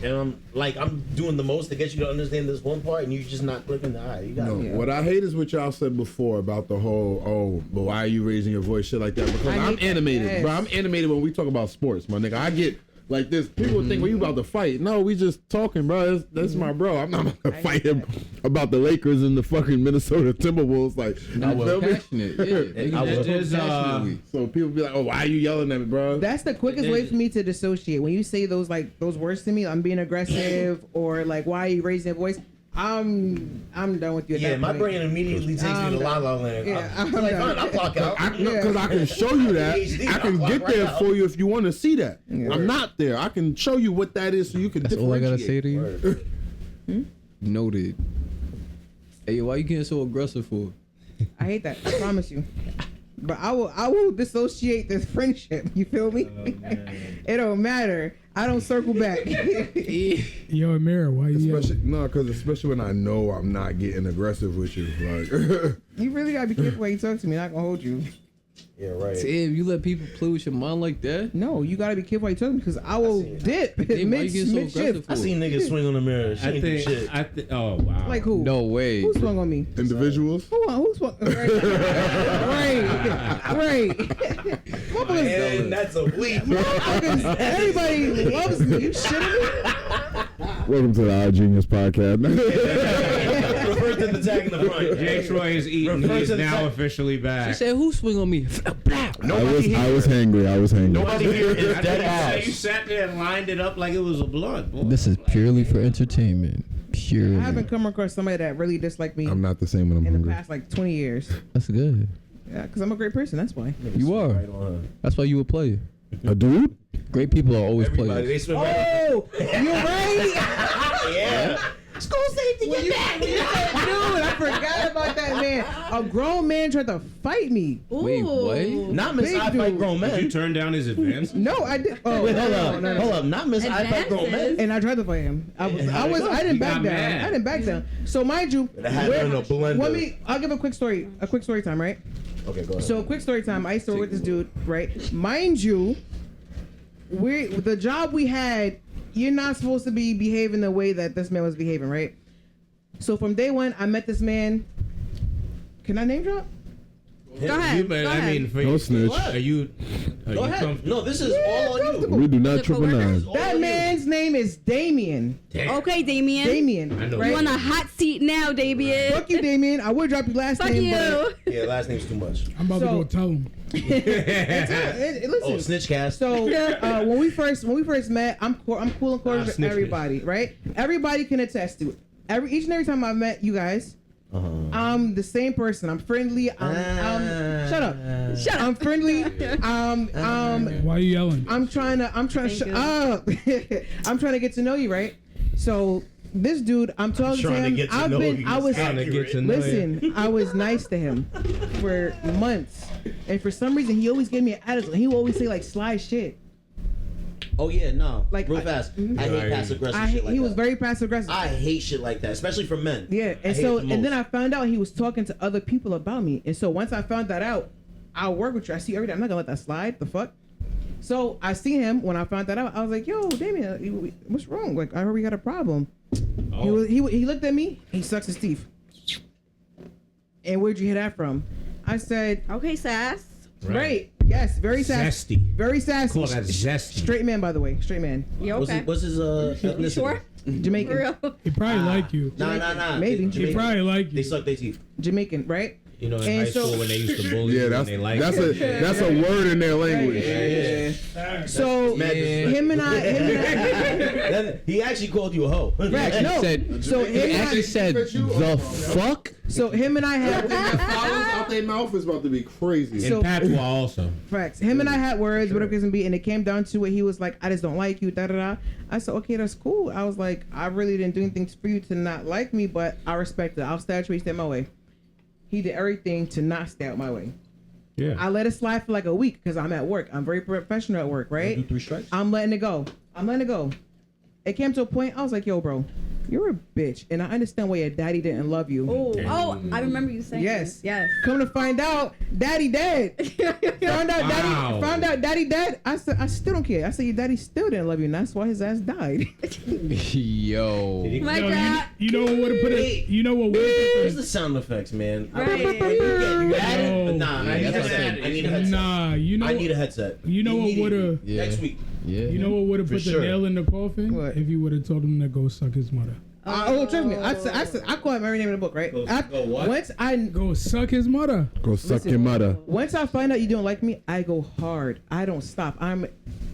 I'm like I'm doing the most to get you to understand this one part and you just not clicking the eye, you got No, it. Yeah. what I hate is what y'all said before about the whole, but why are you raising your voice, shit like that? Because I I'm hate that, animated, yes. bro. I'm animated when we talk about sports, my nigga. I get like this. People think, well, you about to fight. No, we just talking, bro. That's my bro. I'm not about to fight him about the Lakers and the fucking Minnesota Timberwolves. Like, I you was feel me? passionate. Yeah, nigga, I was- just There's, passionately. So people be like, oh, why are you yelling at me, bro? That's the quickest way for me to dissociate. When you say those words to me, I'm being aggressive or like, why are you raising your voice? I'm done with you. At Yeah, that my point. brain immediately takes me to La La Land. Yeah, I'm I'm like, done. fine, I'll clock out. Because I can show you that. ADHD, I can I'll get clock there right out. for you if you want to see that. Yeah. I'm not there. I can show you what that is so you can That's all I gotta say differentiate. to you. Noted. Hey, why you getting so aggressive for? I hate that. I promise you. But I will dissociate this friendship. You feel me? It don't matter. I don't circle back. Yo, Amira, why you yelling? Especially when I know I'm not getting aggressive with you. Like, You really gotta be careful when you talk to me. Not gonna hold you. Yeah, right. Damn, you let people play with your mind like that? No, you gotta be careful when you talk to me because I will dip Damn, why you mid getting so shift. aggressive I seen niggas swing on the mirror. She I ain't do think, shit. oh wow. Like who? No way. Who swung on me? individuals. Who swung? Right. Motherfuckers, And that's a week. motherfuckers, everybody loves me. You shitting me? Welcome to the Our Genius podcast. Refer to the tag in the front. Jay Troy is eating. Refer He is to the now tech. officially She back. said, "Who swing on me?" I was hangry. Nobody here is I dead think ass. you sat there and lined it up like it was a blunt. Boy. This is purely for entertainment. Purely. I haven't come across somebody that really disliked me I'm not the same when I'm in the hungry. past like 20 years. That's good. Yeah, because I'm a great person. That's why. You are. Right on her. That's why you a player. A dude? Great people are always Everybody, they players. swim Oh, you're right. yeah. School safety, get back. Dude, I forgot about that man. A grown man tried to fight me. Wait, what? Not Miss Big I Fight dude. Grown Did you Men. turn down his advance? No, I did. Oh, Wait, hold no, up. no, no. Hold up. Not Miss I Fight Grown Men. Advances. And I tried to fight him. I didn't back got down. mad. I didn't back down. So mind you, It had it in a blender. I'll give a quick story time, right? Okay, go ahead. So quick story time. I used to work with this dude, right? Mind you, the job we had, you're not supposed to be behaving the way that this man was behaving, right? So from day one, I met this man. Can I name drop? Go ahead. But Go I ahead. mean, for Don't you, snitch. are you Go ahead. comfortable? No, this is all on you. We do not it triple coworkers? nine. All That on man's name is Damien. Okay, Damien. Damien. I know. You Right? on the hot seat now, Damien. Fuck you, Damien. I would drop your last Fuck name, you. but you. Yeah, last name's too much. I'm about So- to go tell him. listen. Oh, snitch cast. So when we first met, I'm cool and cordial with snitch everybody, right? Everybody can attest to it. Each and every time I met you guys, I'm the same person. I'm friendly. Shut up. Shut up. I'm friendly. Why are you yelling? I'm trying to Thank shut you. up. I'm trying to get to know you, right? So this dude, I'm talking to trying to him. get to know you. I was Trying to get to know you. listen. I was nice to him for months, and for some reason, he always gave me an attitude. He would always say like sly shit. Oh yeah, no. Like, Real I- fast. Mhm. I hate Right. passive aggressive shit like He that. was very passive aggressive. I hate shit like that, especially from men. Yeah, I and hate so it the and then I most. found out he was talking to other people about me, and so once I found that out, I'll work with you. I see you every day. I'm not gonna let that slide. The fuck. So I see him when I found that out. I was like, "Yo, Damien, what's wrong? Like, I heard we got a problem." Oh. He looked at me. He sucks his teeth. And where'd you hear that from? I said, Okay, Sass. "Right, yes, very sassy, Zesty. very sassy." Call that zesty. Straight man, by the way, straight man, You What's okay? his, what's his ethnicity? Sure? Jamaican, For real? He probably like you. Nah. Maybe. He Jamaican. probably like you. Oh, They suck their teeth. Jamaican, right? You know, in And high so- school when they used to bully Yeah, you that's and they like that's a word in their language. So mad disrespectful. him and I. Then he actually called you a hoe. Right, He no. said, So he him and actually I, said, the fuck? so him and I had Out their mouth is about to be crazy. in patois also. facts. Him and I had words, whatever it can be, and it came down to it. He was like, "I just don't like you." Da da da. I said, "Okay, that's cool." I was like, "I really didn't do anything for you to not like me, but I respect it. I'll stay out your way, stay my way." He did everything to not stay out my way. Yeah. I let it slide for like a week because I'm at work. I'm very professional at work, right? Do 3 strikes. I'm letting it go. It came to a point. I was like, "Yo, bro, you're a bitch," and I understand why your daddy didn't love you. Oh, I remember you saying Yes. this. Yes. Come to find out, daddy dead. Found out daddy dead. I said, I still don't care. I said, your daddy still didn't love you, and that's why his ass died. Yo. My Yo, God. you know what would have put it? You know what would Where's have the sound effects, man? Right. You got it? No. Nah, I need a that's headset. I need a put? headset. Nah, you know. I need a headset. You know what Immediately. would've- Yeah. Next week. Yeah. You know what would have For put sure. the nail in the coffin? What? If you would have told him to go suck his mother. Trust me. I call him every name in the book, right? Go what? Go suck his mother. Go suck Listen. your mother. Once I find out you don't like me, I go hard. I don't stop. I'm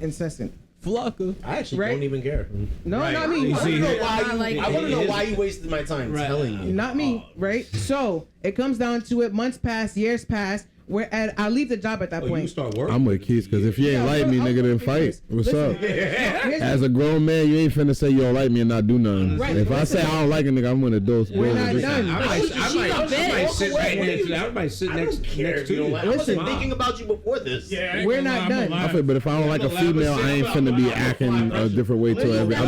incessant. Flocka. I actually Right? don't even care. No, Right. not me. You I see, want to know here- why I like you. it. I want to know Here's- why you wasted my time telling you. Not me, right? So it comes down to it. Months pass, years pass. I leave the job at that Oh, you point. start working. I'm with Keith because if you ain't like me, nigga, then fight. What's up? Here's As a grown man, you ain't finna say you don't like me and not do nothing. Right. If I say I don't like a nigga, I'm gonna do. We're not done. I might sit right next to that. I might sit I don't next care to if you you. don't like. I Listen. wasn't thinking about you before this. We're not done. I feel, but if I don't like a female, I ain't finna be acting a different way to every. I'm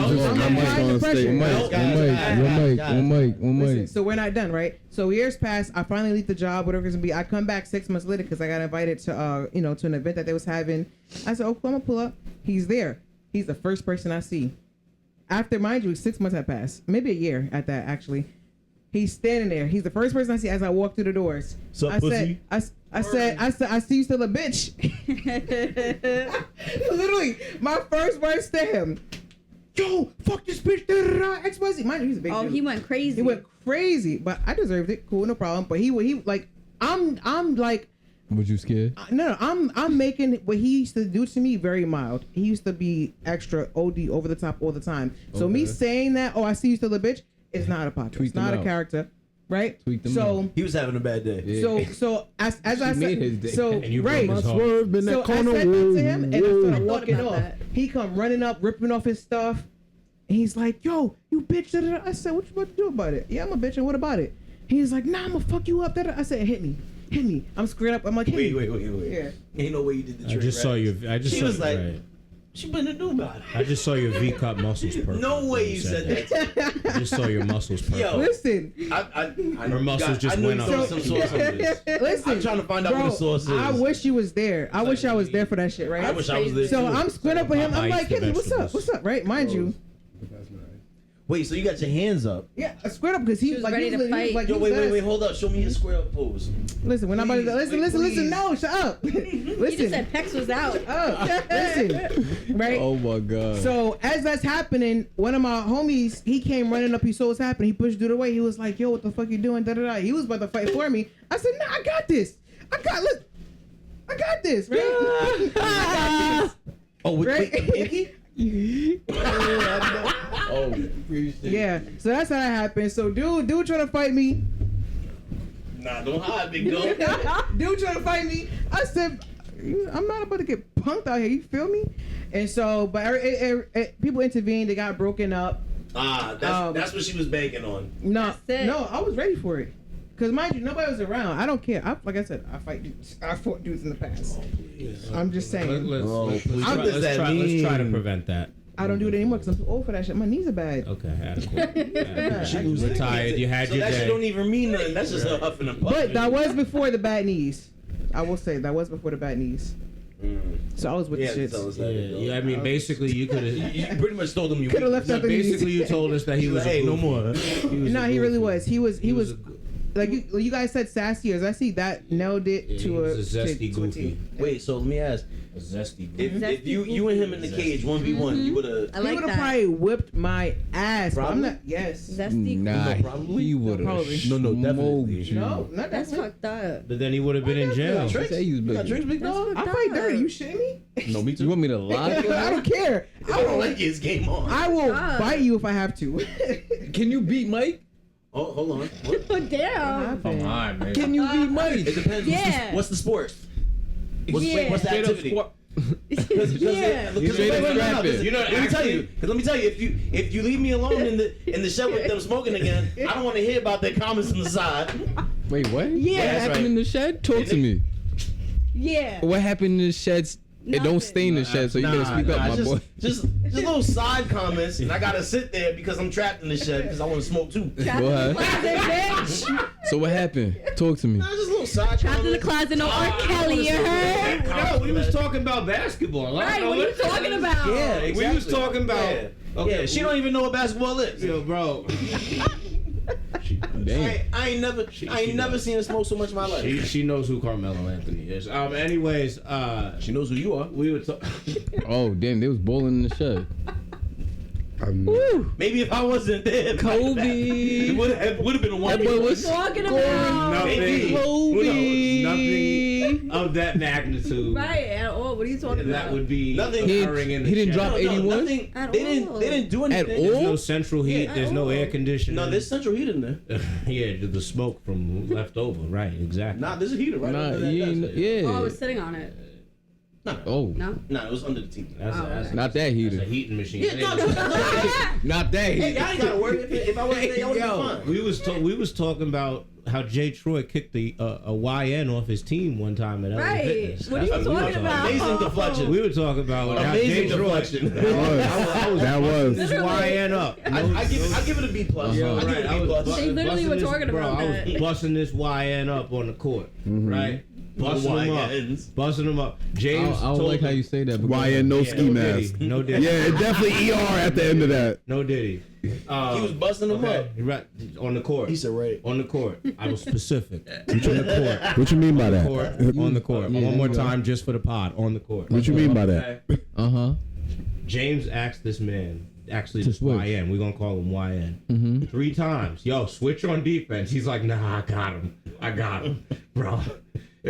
just gonna stay. One Listen, mic. so we're not done, right? So years pass. I finally leave the job, whatever it's gonna be. I come back 6 months later because I got invited to, to an event that they was having. I said, "Oh, cool, I'm gonna pull up." He's there. He's the first person I see. After, mind you, 6 months had passed, maybe a year at that actually. He's standing there. He's the first person I see as I walk through the doors. Sup, I pussy? said, I said, I see you still a bitch. Literally, my first words to him. Yo, fuck this bitch. XYZ. Mind you, he's a big Oh, dude. he went crazy. He went crazy, but I deserved it. Cool, no problem. But he like, I'm like, Was you scared? no, I'm making what he used to do to me very mild. He used to be extra OD over the top all the time. So me Okay. saying that, oh, I see you still a bitch, is not a part. Tweet It's not them a out. character. right? Tweaked him So out. He was having a bad day. Yeah. so as I She made his day. said, so And you right. broke his heart. Swerve in So that I corner. said that to him, and I started Thought walking about off. that. He come running up, ripping off his stuff, and he's like, "Yo, you bitch!" Da, da, da. I said, "What you about to do about it?" "Yeah, I'm a bitch, and what about it?" He's like, "Nah, I'm gonna fuck you up." Da, da. I said, "Hit me, hit me." I'm squared up. I'm like, "Hit me." Wait. Yeah. Ain't no way you did the I trick. just saw right? your. I just She saw was like, right. she better do about it. I just saw your V cup muscles perk. No way you said that. I just saw your muscles perk. Yo. Listen, I Her muscles just I knew went you up. some source on this. listen. I'm trying to find out Bro, what the source is. I wish you was there. I wish I was there for that shit, right? I wish I was there So too. I'm squared up with him. I'm Popeyes like, the "Hit me, what's up? vegetables. What's up?" Right? Mind you, Wait, so you got your hands up? yeah, I squared up because he She was like ready he to was, fight. like Yo, he was wait, ass. hold up. Show me your square up pose. Listen, when I'm about to Please, listen, please. no, shut up. You just Listen, said Pex was out. listen, right? Oh my god. So as that's happening, one of my homies, he came running up. He saw what's happening. He pushed dude away. He was like, "Yo, what the fuck you doing?" Da da da. He was about to fight for me. I said, "Nah, I got this. I got this, right?" I got this. Oh, Right? Pinky? Oh, Yeah. So that's how that happened. So dude trying to fight me. nah, don't hide, big dog. Dude trying to fight me. I said, "I'm not about to get punked out here. You feel me?" And so, but people intervened. They got broken up. That's what she was banking on. No, That's it. no, I was ready for it. Cause mind you, nobody was around. I don't care. Like I said, I fought dudes in the past. I'm just saying. Let's what try, does that let's try to mean? prevent that. I don't do it anymore because I'm too old for that shit. My knees are bad. Okay, adequate. She You retired. You had So your that shit don't day. even mean nothing. That's just a huffing and puffing. But that was before the bad knees. I will say that was before the bad knees. So I was with Yeah, the tell shits. us that. Yeah, I mean, basically, you could have. You pretty much told him you Could have left out the knees. Basically, you told us that he was. Hey, a no goofy. more. No, he really was. He was. a- Like you guys said, sassy. As I see that nailed it Yeah, to he a was a zesty to a goofy. T. Wait, so let me ask. A zesty. If you and him in the cage 1v1, you would have. I He like would have that. probably whipped my ass. But I'm Probably? not. Yes. Zesty. Nah, No, probably. he would have probably. No, definitely. smoked you. No, not That's that. fucked up. But then he would have been in jail. Tricks? Say you was You got big. drinks, big That's dog? fucked I fight up. dirty. You shitting me? No, me too. You want me to lie? I don't care. I don't like his game on. I will God. bite you if I have to. Can you beat Mike? Oh, hold on. What? Oh damn. Come on, man. Can you beat Mike? It depends. Yeah. What's the sport? What's Yeah. the Straight up activity? squat. Yeah. Straight up scrap it. You know, let me tell you. 'Cause let me tell you. If you leave me alone in the shed with them smoking again, I don't want to hear about their comments on the side. Wait, what? Yeah. What That's happened right. in the shed? Talk to me. Yeah. What happened in the sheds? It don't Nothing. stay in the shed, so you better speak up, my just, boy. Just little side comments, and I gotta sit there because I'm trapped in the shed because I want to smoke too. Trapped in the closet, bitch. So what happened? Talk to me. Nah, just little side Trapped in the comments. closet, no R. Kelly, you heard? No, we was talking about basketball. Right, what are you talking about? Yeah, exactly. We was talking about. Yeah. Okay, Yeah, she don't even know what basketball is. Yo, bro. Damn. I ain't never knows. seen her smoke so much in my life. She knows who Carmelo Anthony is. Anyways, She knows who you are. we were talking. Oh, damn, they was bowling in the shed. Maybe if I wasn't there, Kobe. it would have been a one. That boy was Talking scoring about. Nothing. Maybe. Who knows? Nothing of that magnitude. Right at all. What are you talking That about? would be Nothing. occurring in the He didn't shed. drop 81? nothing. At They all. didn't do At anything. all? There's no central heat. Yeah, There's no oh. air conditioning. No, there's central heat in there. Yeah, the smoke from left over. Right, exactly. Nah, there's a heater right Nah, under that you desk. ain't, yeah. Oh, I was sitting on it. Oh, No? Nah, it was under the TV. That's, Oh, that's, not that that's a heater. heating machine. Yeah, no, Not that hey, heater. I ain't gotta worry. If I wasn't there, I would've been fine. We was talking about how Jay Troy kicked a YN off his team one time at LA Right. Fitness. What are you That's we were talking about? Amazing deflection. We were talking about how Amazing Jay Troy deflection. That was. this YN up. I give it a B plus. Yo, I give right, it I a B was plus. They literally were talking about I that. was busting this YN up on the court, right? Busting him up. YNs. Busting him up. I James don't told like how him- you say that. but- Why and no Yeah, ski mask. No diddy. Yeah, it definitely ER at the end of that. No diddy. He was busting him up. Right on the court. He said, right. On the court. I was specific. On the court. What you mean by that? Court. On the court. Yeah, One more you go. time just for the pod. On the court. What you mean by that? Uh-huh. James asked this man, actually To this switch. YN, we're gonna call him YN, Mm-hmm. 3 times. Yo, switch on defense. He's like, nah, I got him, bro.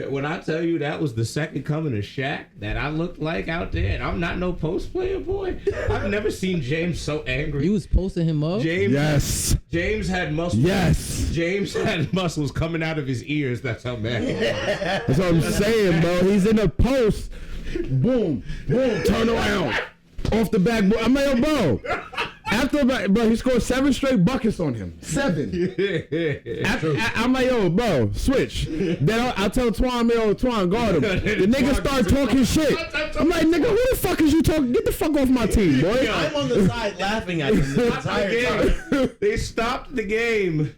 When I tell you that was the second coming of Shaq that I looked like out there, and I'm not no post player, boy. I've never seen James so angry. You was posting him up. James, Yes. James had muscles. Yes. James had muscles coming out of his ears. That's how mad. That's what I'm saying, bro. He's in the post. Boom, boom, turn around. Off the backboard. I'm like, yo, bro. After, bro, he scored 7 straight buckets on him. 7. I'm like, yo, bro, switch. Then I'll tell Twan, yo, Twan, guard him. The nigga start talking shit. I'm like, nigga, who the fuck is you talking? Get the fuck off my team, boy. I'm on the side laughing at him the entire time. They stopped the game.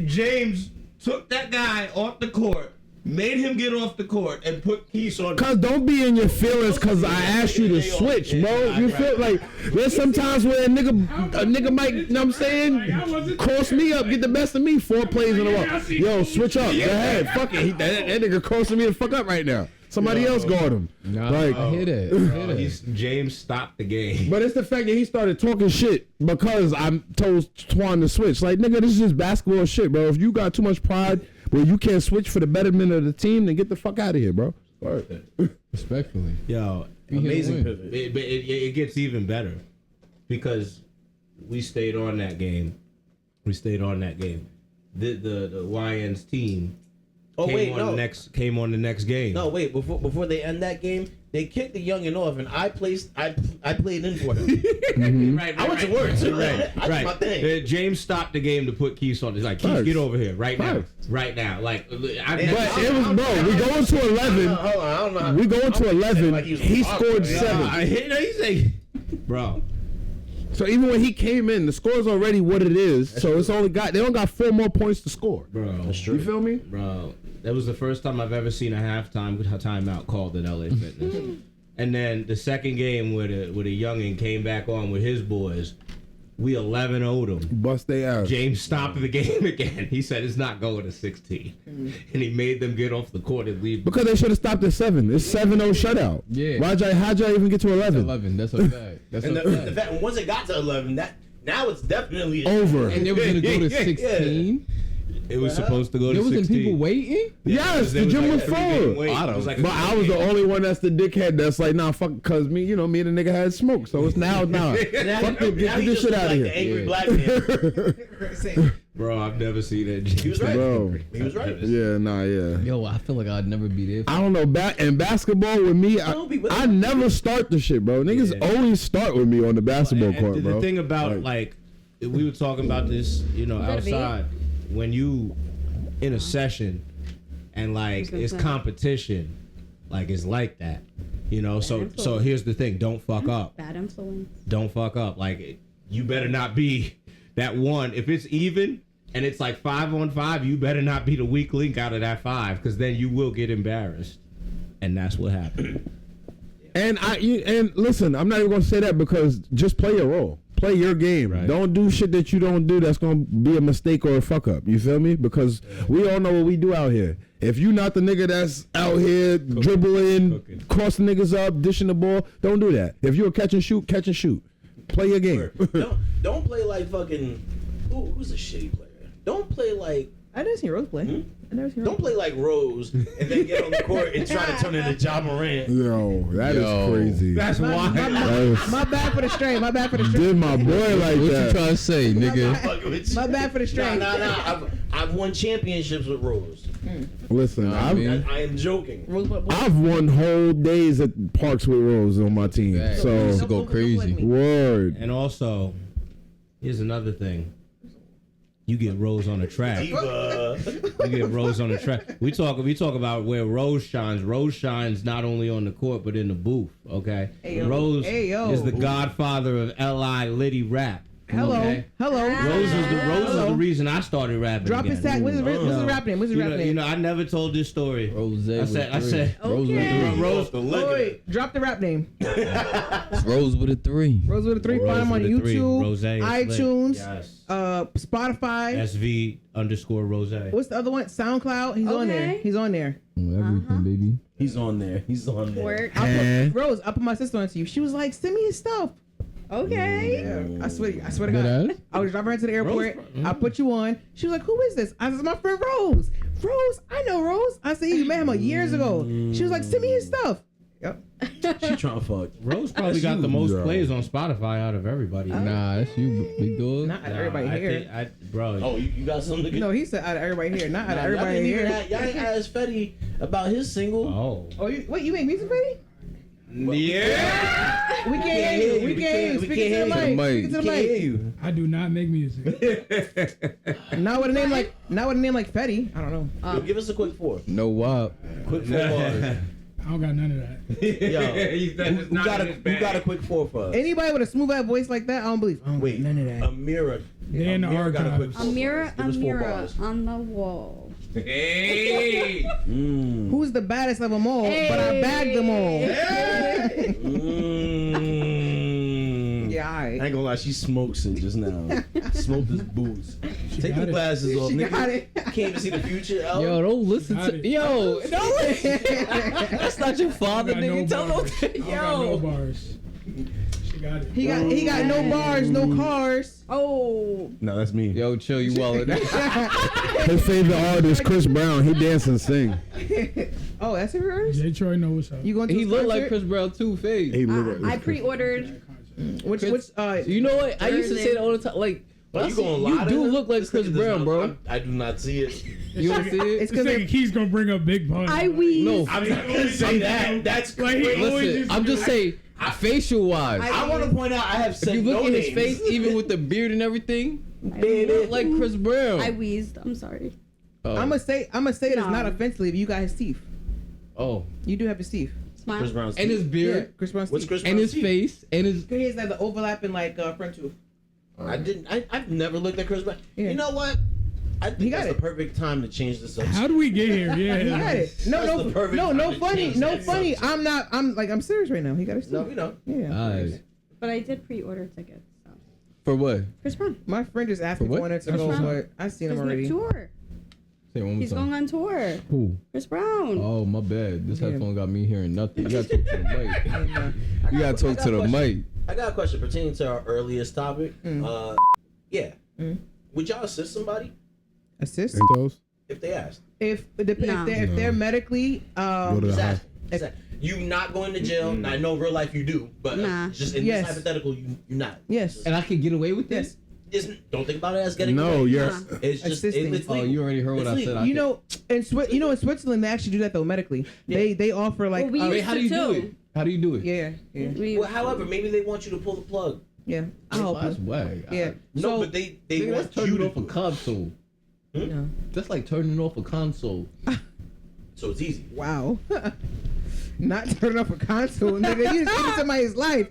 James took that guy off the court, made him get off the court, and put Keith on. Cause don't be in your feelings cause I asked you to switch, bro. You feel like there's sometimes where a nigga might, you know what I'm saying, cross me up, get the best of me 4 plays in a row. Yo, switch up. Go ahead. Fuck it. That nigga crossing me the fuck up right now. Somebody else guard him. Nah, Like, I hear that. James stopped the game. but it's the fact that he started talking shit because I told Twan to switch. Like, nigga, this is just basketball shit, bro. If you got too much pride where you can't switch for the betterment of the team, then get the fuck out of here, bro. Respectfully. Yo, Amazing win. pivot. it gets even better because we stayed on that game. The YN's team came on the next game. No, wait. Before they end that game, they kicked the youngin off, and I played in for him. Right, I went to work too. Right. I did my thing. James stopped the game to put Keith on. He's like, Keith, Facts. get over here right now. Facts. Right now. Like, But it was, bro, we going to Hold 11. on, I don't know. We going to 11. Like he was He awkward, scored yeah. 7. I hit. He's like, bro. So even when he came in, the score's already what it is. So it's only they don't got 4 more points to score. Bro. That's You true. feel me? Bro, that was the first time I've ever seen a timeout called at LA Fitness. And then the second game where the youngin came back on with his boys, we 11-0'd them. Bust they ass. James stopped the game again. He said it's not going to 16. And he made them get off the court and leave. Because they should have stopped at 7. It's 7-0 shutout. Yeah. How'd y'all even get to 11? 11. That's a fact. That's And a the fact. fact, once it got to 11, now it's definitely Over. And they was gonna go to 16. It was supposed to go to There was 16. people waiting. Yes, There the gym like was a 3-game full. wait. It was like a But I was the only one that's the dickhead that's like, nah, fuck, cause me and the nigga had smoke. So it's now. Now, Fuck it, now get he this just shit looks out like of the here. angry Yeah. black man. Bro, I've never seen that. He was right. Bro. He was right. Yeah, nah, yeah. Yo, I feel like I'd never be there. I don't know. In basketball with me, Don't be with I him. never start the shit, bro. Niggas Yeah. always start with me on the basketball And court, the bro. thing about like we were talking about this, gotta be. outside when you in a session and like gonna it's say. competition, like it's like that, So influence. here's the thing: don't fuck up. Bad influence. Don't fuck up. Like you better not be that one. If it's even and it's like 5-on-5, you better not be the weak link out of that 5, because then you will get embarrassed, and that's what happened. And listen, I'm not even gonna say that because just play your role. Play your game. Right. Don't do shit that you don't do that's gonna be a mistake or a fuck up. You feel me? Because we all know what we do out here. If you not the nigga that's out here dribbling, Cooking. crossing niggas up, dishing the ball, don't do that. If you're a catch and shoot, catch and shoot. Play your game. Don't play like fucking. Who's a shitty player? Don't play like. I never seen Rose play. I never seen Rose. Don't play like Rose and then get on the court and try to turn into Ja Morant. Yo, that is Yo. crazy. That's why. That is- My bad for the strain. My bad for the strain. did my boy like What you that. trying to say, nigga? Fucking with you. My bad for the strain. Nah. I've won championships with Rose. Listen, Nah, I've, man. I am joking. Rose, I've won whole days at parks with Rose on my team. Facts. So Used to go Don't play crazy. me. word. And also, here's another thing. You get Rose on the track. Diva. You get Rose on the track. We talk about where Rose shines. Rose shines not only on the court but in the booth. Okay, Hey, yo. Rose Hey, yo. is the godfather of L.I. Liddy rap. Hello. Okay? Hello. Rose is the reason I started rapping. Drop his again. tag. What's his rap name? What's his rap name? I never told this story. Rose. I said, Rose with Okay. a 3. Rose. Wait, drop the rap name. Rose with a 3. Rose with a 3. Rose Find him on with a 3. YouTube, Rose is iTunes, Yes. Spotify. SV_Rose. What's the other one? SoundCloud. He's on there. Okay. He's on there. Everything, baby. He's on there. Work. Rose, I put my sister on to you. She was like, "Send me his stuff." Okay. Yeah, I swear to Dead God. ass? I was driving her to the airport. Rose- I put you on. She was like, "Who is this?" I said, "It's my friend Rose." Rose, I know Rose. I said, "You mad met him years ago. She was like, send me his stuff. Yep. She trying to fuck. Rose probably That's got you. the most Yeah. plays on Spotify out of everybody. Nah, that's you, big dog. Not out of everybody here. Bro. Oh, you got something to get? No, he said out of everybody here, not out of Nah, everybody here. Y'all ain't asked Fetty about his single. Oh. Oh, wait, you make music, Betty? Yeah. We can't hear you. We can't hear you. We Speak can't into the hear you. mic. Speak into the Can't hear mic. you. I do not make music. Not with a name like Fetty. I don't know. Yo, give us a quick 4. No wop. Quick 4 bars. I don't got none of that. Yo, He said it's who not got in a his bag. who got a quick 4 for us? Anybody with a smooth ass voice like that, I don't believe. I don't Wait, none of that. Amira. They in the Amira got a quick archives. 4 A mirror, for us. Give us 4 bars. on the wall. Hey. Who's the baddest of them all? But I bagged them all. Yeah, I alright. ain't gonna lie, she smokes it just now. Smoked his boots. Take got the it. glasses off, She nigga. got it. Can't even see the future. L. Yo, don't listen Got to. it. Yo, don't listen. That's not your father, I got nigga. Tell bars. him. I got no Yo. bars. She got it. He got no bars, no cars. Oh, No, that's me. Yo, chill. You wildin'. His favorite artist, Chris Brown. He dance and sing. Oh, that's your artist? Jay Troy know what's up. You going to He his looked like concert? Chris Brown too, face. He look I like pre-ordered. Which You know what? I used to say that all the time. Like, when I you see- gonna you lie to do him? look like This Chris nigga does Brown, not- bro. I do not see it. You don't see It's it? This because nigga Keys gonna bring up Big Pun. I wheeze. No. I'm not gonna say that. That's Like, he crazy. always Listen, used to I'm do just that. saying, facial wise. I want to point out I have If said you look no at his names. face, even with the beard and everything, Baby. look like Chris Brown. I wheezed. I'm sorry. Oh. I'm gonna say it is No. not offensive if you got his teeth. Oh. You do have his teeth. Smile. Chris Brown's And his teeth. Yeah, beard, Chris Brown's What's teeth. Chris and Brown's his teeth? face, and his. He has like the overlapping like front tooth. I've never looked at Chris Brown. Yeah. You know what? I think He got that's it. the perfect time to change this up. How do we get here? Yeah, He got it. No, That's the perfect time to funny, change no that funny. subject. I'm serious right now. He got his teeth. No, you know. Yeah. Eyes. But I did pre-order tickets. So. For what? Chris Brown. My friend just asked me For what? for one to Chris go, Brown. but I seen him He's on already. tour. Say it one more He's time. going on tour. Who? Chris Brown. Oh, my bad. This Yeah. headphone got me hearing nothing. You gotta talk to the mic. And, You gotta talk to the mic. I got a question pertaining to our earliest topic. Yeah. Mm. Would y'all assist somebody assist Entos? if they asked? if No. they're medically Go to the Just hospital. asking. Just asking. You not going to jail. I know in real life you do, but Nah. just in Yes. this hypothetical, you're not. yes. And I can get away with Yes. this? Don't think about it as getting No, away. you're. It's just Assisting. it's Oh, legal. you already heard what It's I legal. said. I You can- know, in Switzerland they actually do that though medically. Yeah. They offer like Well, we Wait, used how do you do too. it? How do you do it? yeah. We, Well, however, maybe they want you to pull the plug. I help That's you. whack. Yeah. No, So but they Nigga, want that's turning you to off a do it. console. no. That's like turning off a console. So it's easy. Wow. Not turning off a console, nigga. You just into somebody's life.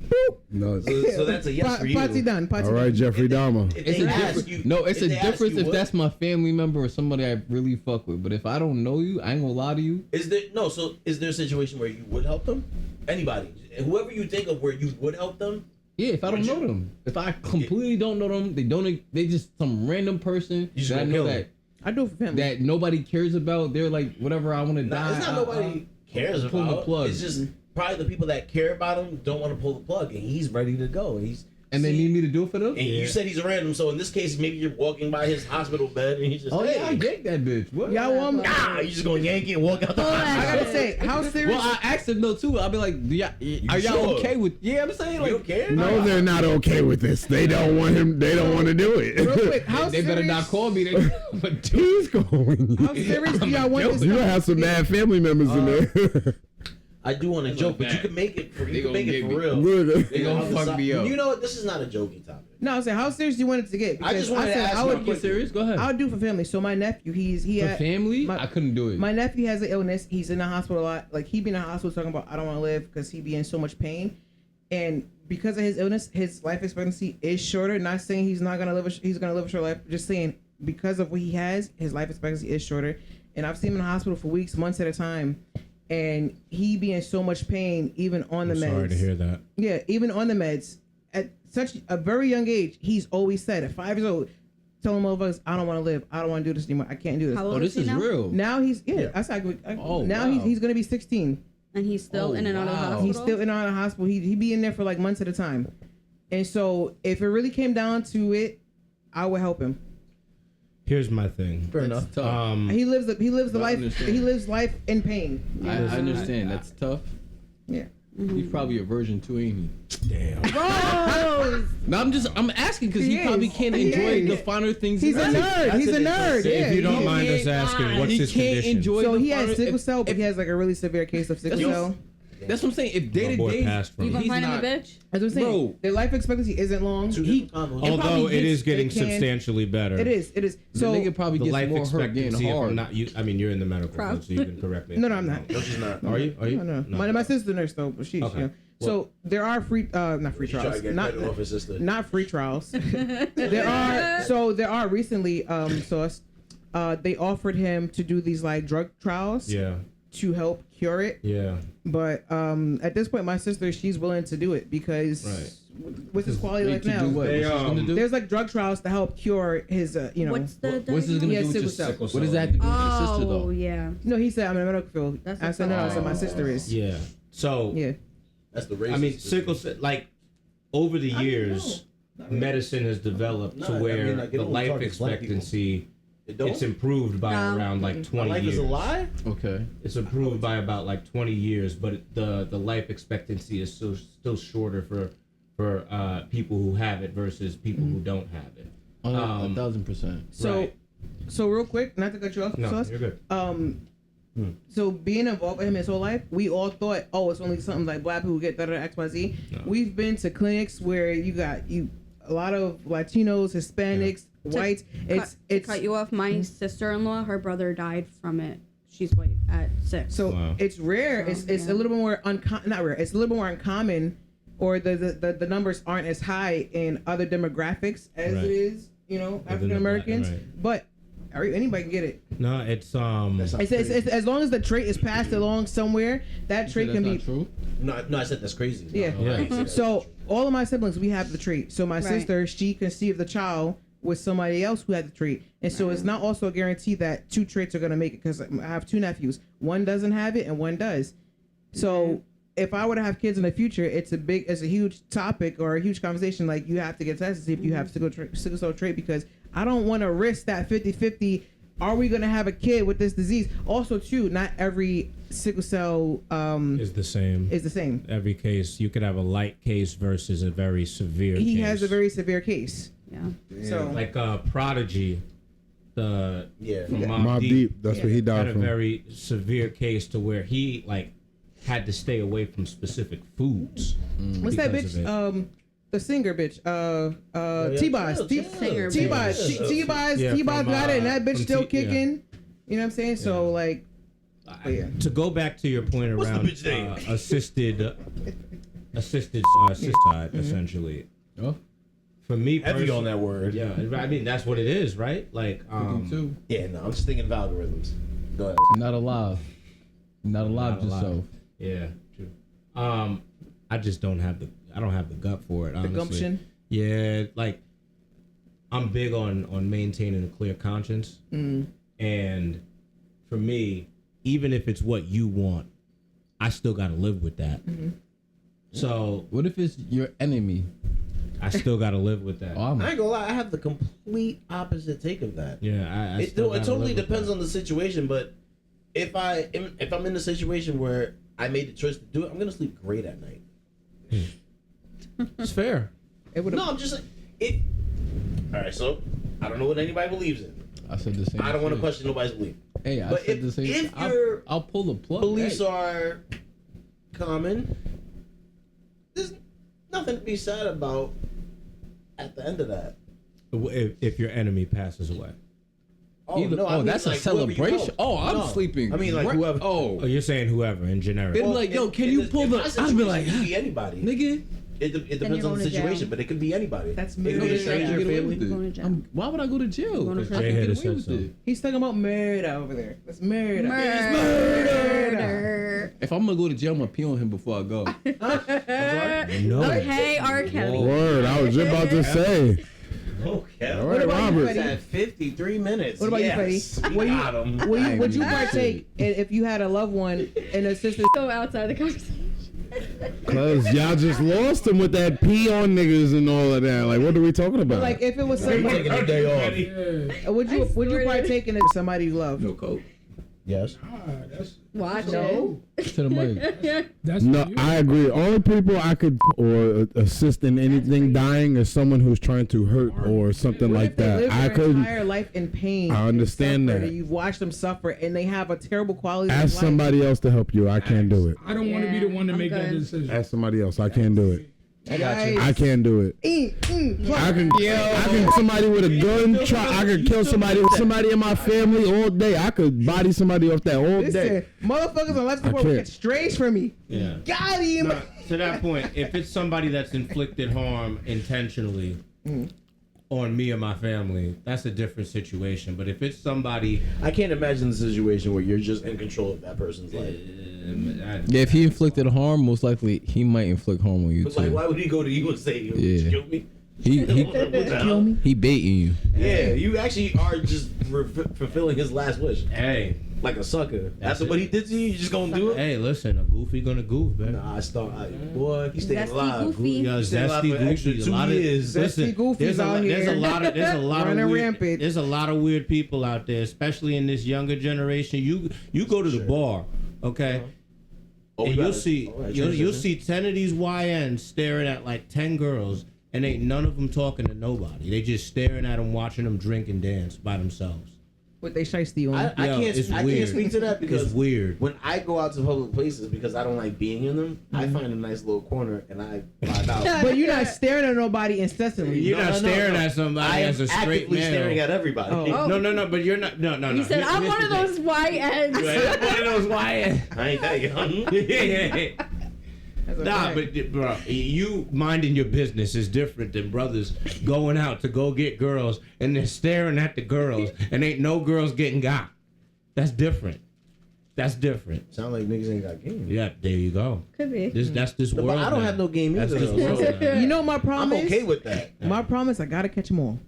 Boop. No. So that's a yes for you. Party done. Party All right, done. Jeffrey Dahmer. If It's they a ask difference. you, No, it's a they ask difference you if what- that's my family member or somebody I really fuck with. But if I don't know you, I ain't gonna lie to you. Is there no? So is there a situation where you would help them? Anybody, whoever you think of, where you would help them? Yeah, if I don't Would know you? them, if I completely don't know them, they just some random person You just that I gonna know kill that I do it for family. that nobody cares about. They're like, whatever, I want to Nah, die. it's not nobody cares pull the about. plug. It's just probably the people that care about him don't want to pull the plug, and he's ready to go. and they need me to do it for them. And you said he's a random, so in this case, maybe you're walking by his hospital bed, and he's just Oh hey, yeah, I yank that bitch. What? Y'all want me? nah, you just gonna yank it and walk out the Pull that I hospital. gotta say, how serious? Well, I asked them though too. I'll be like, do y'all, are y'all sure? okay with? Yeah, I'm saying You like, don't care? No, they're not okay with this. They don't want him. They don't want to do Real it. quick, how they better serious? not call me. They, but dude, He's going. How serious do y'all want this? You gonna have some mad family members in there. I do want to joke, but you bad. can make it for They you can gonna make it get for me. real. Good. they gonna fuck me up. You know what? This is not a joking topic. No, I'm saying, how serious do you want it to get? I just wanted to said ask I my would Get question. serious? Go ahead. I would do it for family. So my nephew, he For had family, my- I couldn't do it. My nephew has an illness. He's in the hospital a lot. Like he be in the hospital talking about I don't want to live because he be in so much pain, and because of his illness, his life expectancy is shorter. Not saying he's not gonna live. He's gonna live a short life. Just saying because of what he has, his life expectancy is shorter. And I've seen him in the hospital for weeks, months at a time, and he be in so much pain, even on the meds. Sorry to hear that. Yeah, even on the meds. At such a very young age, he's always said at 5 years old, telling motherfuckers, I don't want to live. I don't want to do this anymore. I can't do this. How Oh, old this he is now? real. Now he's Yeah. I said, Oh, now wow. he's gonna be 16. And he's still Oh, in and out of the wow. hospital. He's still in and out of the hospital. He be in there for like months at a time. And so if it really came down to it, I would help him. Here's my thing. Fair enough. Tough. He lives the I life. understand. He lives life in pain. I understand. That's tough. Yeah. He's probably a virgin too, ain't he? Damn. No, I'm asking because he He probably is. can't He enjoy is. the finer things. He's a in life. nerd. He's a nerd. If Yeah. you don't he- mind us asking, what's he his can't condition? enjoy. So the he has finer- sickle if- cell, but if- he has like a really severe case of sickle That's- cell. That's what I'm saying. If day My to boy day, passed from You it. gonna he's find him a not- bitch? That's what I'm saying. Bro. Their life expectancy isn't long. Two He, different combos. probably Although it gets- is getting it can- substantially better. it is. It is. the So nigga probably The gets life more hurt getting expectancy. If I'm hard. not you. I mean, you're in the medical Proud. field, so you can correct me. No, I'm not. No, she's not. Are you? Are you? no. My sister's a nurse though, but she's Okay. you know. So there are free, not free She's trying trials, to get not credit off his sister. not free trials. there are recently. They offered him to do these like drug trials Yeah. to help cure it. Yeah. But at this point, my sister, she's willing to do it because Right. with his quality Wait, life to now, do what? They, What's this gonna do? there's like drug trials to help cure his, What's the What's this diagnosis? gonna He has do with your sickle cell. Sickle What does that have to do with your sister Oh though? yeah. No, he said I'm in the medical field. That's I said no. I said my Oh. sister is. Yeah. So Yeah. That's the racist. I mean, sickle cell. Like over the years, medicine has developed No, to I where mean, like, it the only life targets black people. expectancy It don't? it's improved by No. around like My 20 life years. is a lie? Okay. It's improved by about like 20 years, but the life expectancy is still shorter for people who have it versus people who don't have it. 1,000%. So, Right. so real quick, not to cut you off, No, Sauce. you're good. So being involved with him his whole life, we all thought, oh, it's only something like black people who get XYZ. No. We've been to clinics where you got a lot of Latinos, Hispanics, whites. To cut you off. My sister-in-law, her brother died from it. She's white at 6. So Wow. it's rare. So, It's yeah. a little bit more not rare. It's a little bit more uncommon, or the numbers aren't as high in other demographics as Right. it is, African Americans. right. But anybody can get it. No, it's It's as long as the trait is passed along somewhere, that trait can be. True. No, I said that's crazy. Yeah. No, I ain't say that. So all of my siblings, we have the trait. So my Right. sister, she conceived the child with somebody else who had the trait, and so it's not also a guarantee that 2 traits are gonna make it. Because I have 2 nephews, one doesn't have it and one does. So if I were to have kids in the future, it's a huge topic or a huge conversation. Like you have to get tested to see if you have sickle cell trait, because I don't want to risk that 50-50. Are we gonna have a kid with this disease? Also, too, not every sickle cell is the same. is the same. Every case, you could have a light case versus a very severe He case. has a very severe case. Yeah. So like Prodigy, the Yeah. from Mobb Deep. That's what he had died a from. very severe case to where he like had to stay away from specific foods. what's that because of bitch? it. The singer bitch. yeah. T-Boz. Singer T-Boz. bitch. T-Boz. Yeah, T-Boz from, got it, and that bitch from still T- yeah. kicking. You know what I'm saying? So like, yeah. To go back to your point What's the around bitch name? assisted suicide, Mm-hmm. essentially. Oh, For me, Heavy on that word. Yeah, I mean that's what it is, right? Like, too. Yeah, no, I'm just thinking of algorithms. Go ahead. Not alive. Not alive Not alive. yourself. yeah, true. I just don't have the gut for it. The Honestly. gumption. Yeah, like I'm big on maintaining a clear conscience, and for me, even if it's what you want, I still got to live with that. So What if it's your enemy? I still got to live with that. Oh, I'm I ain't gonna lie, I have the complete opposite take of that. Yeah, I It totally depends on the situation, but if I'm in a situation where I made the choice to do it, I'm gonna sleep great at night. It's fair. It would. No, I'm just like it. All right, so I don't know what anybody believes in. I said the same. I don't want to shit. question nobody's belief. Hey, I But said if- the same. if I'll- you're- I'll pull the plug. Beliefs Hey, are common. There's nothing to be sad about at the end of that. If your enemy passes away. Oh, either, no, I mean, that's like, a whoever you celebration. know. Oh, I'm No. sleeping. I mean, like, great. whoever- Oh, Oh, you're saying whoever in generic. Been like, yo, can you pull the? I'd be like, it could be anybody. nigga. It depends you're on the going to jail. situation, but it could be anybody. That's it could be a murder. stranger, Get away family. with it. Going to jail. Why would I go to jail? Going to I prison. can Jay get had away said with so. it. He's talking about murder over there. That's murder. Murder. If I'm gonna go to jail, I'm gonna pee on him before I go. No. Okay, R. Kelly. Word, I was just about to say. Okay. All right, about you, Robert. Freddie? At 53 minutes. What about you, yes. Freddie? We Will you- got 'em. Would you partake if you had a loved one and a sister? Go outside the conversation. Cause y'all just lost him with that pee on niggas and all of that. Like, what are we talking about? Like if it was somebody, Taking a day off. Yeah. would you partake in it with somebody you love? No coke. Yes. That's Watch No. To the mic. that's No, you. I agree. Only people I could or assist in anything dying is someone who's trying to hurt or something What like if they that. live I their couldn't entire life in pain. I understand and suffer, that. and you've watched them suffer, and they have a terrible quality of ask life. somebody else to help you. I can't do it. I don't want to be the one to I'm make that good. decision. Ask somebody else. I can't do it. I got you. I can't do it. I can somebody with a gun I could kill somebody in my family all day. I could body somebody off that all day. Listen, motherfuckers on life support will can't. get strange from me. Yeah. Got him. No, to that point, if it's somebody that's inflicted harm intentionally on me or my family, that's a different situation. But if it's somebody, I can't imagine the situation where you're just in control of that person's life. Yeah, if he inflicted harm, most likely he might inflict harm on you But like, too. why would he go to you and say, Yeah. kill me? He Kill me? he baiting you. Yeah, you actually are just fulfilling his last wish. hey, Like a sucker. That's After it. what he did to you, you just gonna do it? hey, listen, a goofy gonna goof, man. Nah, boy, he's staying Zesty alive. Goofy. Yo, Staying alive zesty for an extra goofy. A 2 lot of years. Zesty goofies there's a out there's a here. lot of Running weird, rampant. there's a lot of weird people out there, especially in this younger generation. You go to the bar, okay? Oh, And we you'll gotta- see all right, you'll transition. see 10 of these YNs staring at like 10 girls, and ain't none of them talking to nobody. They just staring at them, watching them drink and dance by themselves. What they shiesty on. I Yo, it's can't weird. speak to that because It's weird. when I go out to public places because I don't like being in them, I find a nice little corner and I vibe out. But you're not staring at nobody incessantly. You're not staring at somebody I am as a straight actively male. staring at everybody. Oh. No, but you're not. No. You said, I'm Here's one of the those thing. YNs. Right, I'm one of those YNs. I ain't that young. Yeah. That's a Nah, fact. but bro, you minding your business is different than brothers going out to go get girls and they're staring at the girls and ain't no girls getting got. That's different. That's different. Sound like niggas ain't got game. Yeah, there you go. Could be. That's this No, world. but I don't now. have no game That's either. this world. though. now. You know my problem I'm is? okay with that. My problem is I gotta catch them all.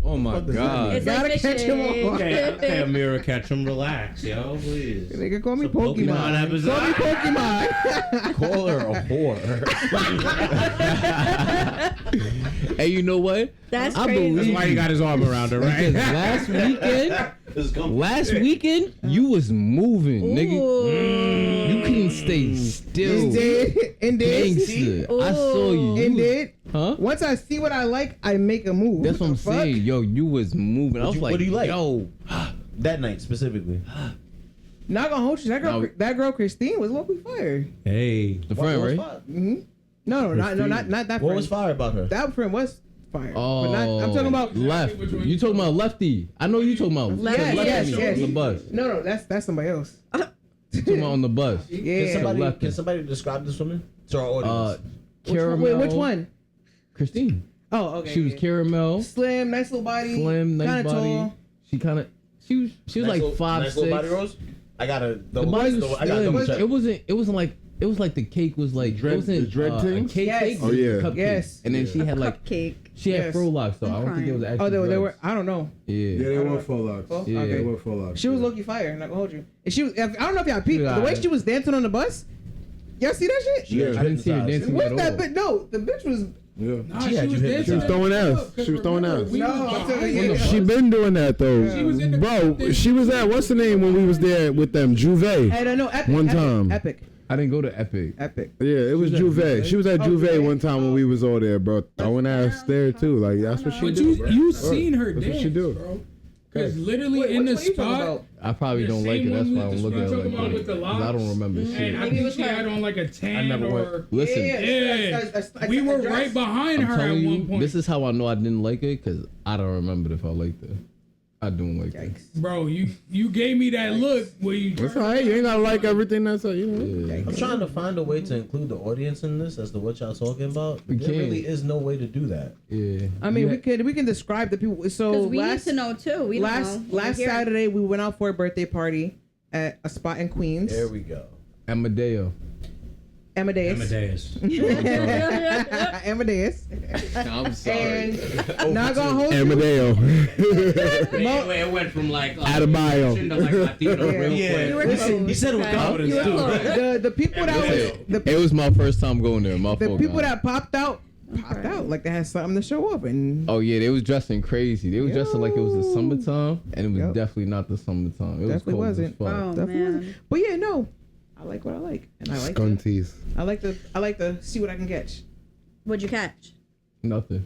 Oh my god. It's Gotta like catch 'em all. fishing. Okay, Amira, catch him. Relax, yo, please. They can call me It's a Pokemon Pokemon. episode. Call me Pokemon. Call her a whore. Hey, you know what? That's I crazy. believe That's why you got his arm around her, Because right? last weekend, you was moving, nigga. Ooh. You couldn't stay still. Indeed. Indeed. Gangster. I saw you. You was- Indeed. Huh? Once I see what I like, I make a move. That's what I'm The fuck? saying. Yo, you was moving. I was like, what do you like? yo. That night specifically. Not gonna hold you. That girl Christine was low-key fire. Hey. The friend, right? No, not that What friend. was fire about her? That friend was fire. Oh, But not, I'm talking about. left. Which one You talking about Lefty? I know you talking about Lefty. Yes, Lefty yes. on the bus. No, that's somebody else. Talking about on the bus. Yeah. Lefty. Can somebody describe this woman to our audience? Caramel. Which one? Christine. Oh, okay. She was yeah. caramel, Slim, nice little body. slim, nice kinda body. Tall. She kind of. She was Nice like little- 5'6". Nice little body rolls. I gotta The double. body was I gotta double slim. check. It wasn't like. It was like the cake was like Dread- it wasn't the dread a things? cake. Yes. Cake, Oh, yeah. cupcake. Yes. And then she had like Cupcake. she had Yes. fro locks though. I don't think it was actually. Oh, they were. dreads. I don't know. Yeah. they were full locks. Oh, Yeah. okay. They were full locks. She was low-key fire. Not gonna hold you. And she was. I don't know if y'all peeped. Yeah. The way she was dancing on the bus. Y'all see that shit? She got Yeah. I didn't see her hypnotized. dancing What's at that? all. But no, the bitch was. Yeah. Nah, She she had was you dancing. hypnotized. She was throwing at the ass. club, She was throwing remember, ass. we No, was I'm behind telling her. you. She been doing that though. She was in the Bro, club. she was at what's the name when we was there with them? Juve. And I know Epic. One Epic, time. Epic. I didn't go to Epic. Epic. Yeah, it was She was at Juve. Juve? She was at Oh, Juve Juve. one time when we was all there, bro. Throwing ass there too. Like that's what she But do. you seen her That's what dance, she do. bro. Because literally Wait, in the which one you talking spot, about? I probably The don't like same it. That's one why with I'm the looking at spot it talking like about with the that. 'Cause I locks? don't remember and shit. I Maybe it think was she her. had on like a tan never or. went. Listen, Yeah, we were right behind I'm her at telling one you, point. this is how I know I didn't like it because I don't remember if I liked it. I don't like it. Yikes. Bro, you gave me that look where you. That's alright. You ain't gotta like everything that's you know. Yeah. I'm trying to find a way to include the audience in this as to what y'all talking about. We There can't. really is no way to do that. Yeah. I mean, Yeah. we can describe the people. So Because we last need to know too. We don't last know. We're last here. Saturday we went out for a birthday party at a spot in Queens. There we go. Amadeo. Amadeus. Amadeus. Amadeus. I'm sorry. And not gonna hold you. Amadeo. It went from like Adebayo. to like Latino real Yeah. quick. You were Listen, close. he said it with Okay. confidence, You were too. close. The people that was It was my first time going there. My the fault, people guys. that popped out like they had something to show up and Oh yeah, they was dressing crazy. They was dressing like it was the Yo. summertime, and it was Yep. definitely not the summertime. It was Definitely cold wasn't. As fuck. Oh definitely man. wasn't. But yeah, no, I like what I like, and I like to, Scunties. I like to see what I can catch. What'd you catch? Nothing.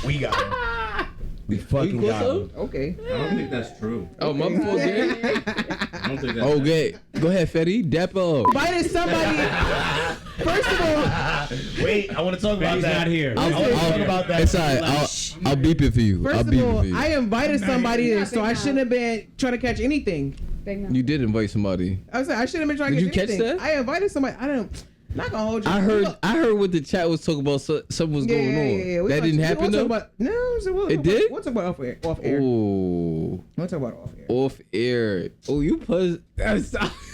We got him. We fucking You got close him. Okay. I don't think that's true. Oh my fault, gang. I don't think that's Okay, go ahead, Fetty. Dap up. Invited somebody. First of all, Wait, I want to talk about He's that. not here. I want to talk about that. It's alright. I'll beep it for you. I'll first of beep it all, for you. I invited somebody, You're in, not so I big shouldn't have been trying to catch anything. You did invite somebody. I was like, I shouldn't have been trying Did to you catch catch anything. that? I invited somebody. I don't. Not gonna hold you. I heard what the chat was talking about. So, something was going on. We That talk- didn't we happen won't though. talk about- no, so we'll It talk did? About, we'll talk about off air. Off air. Oh, We'll talk about off air. off air. Oh, you puzz.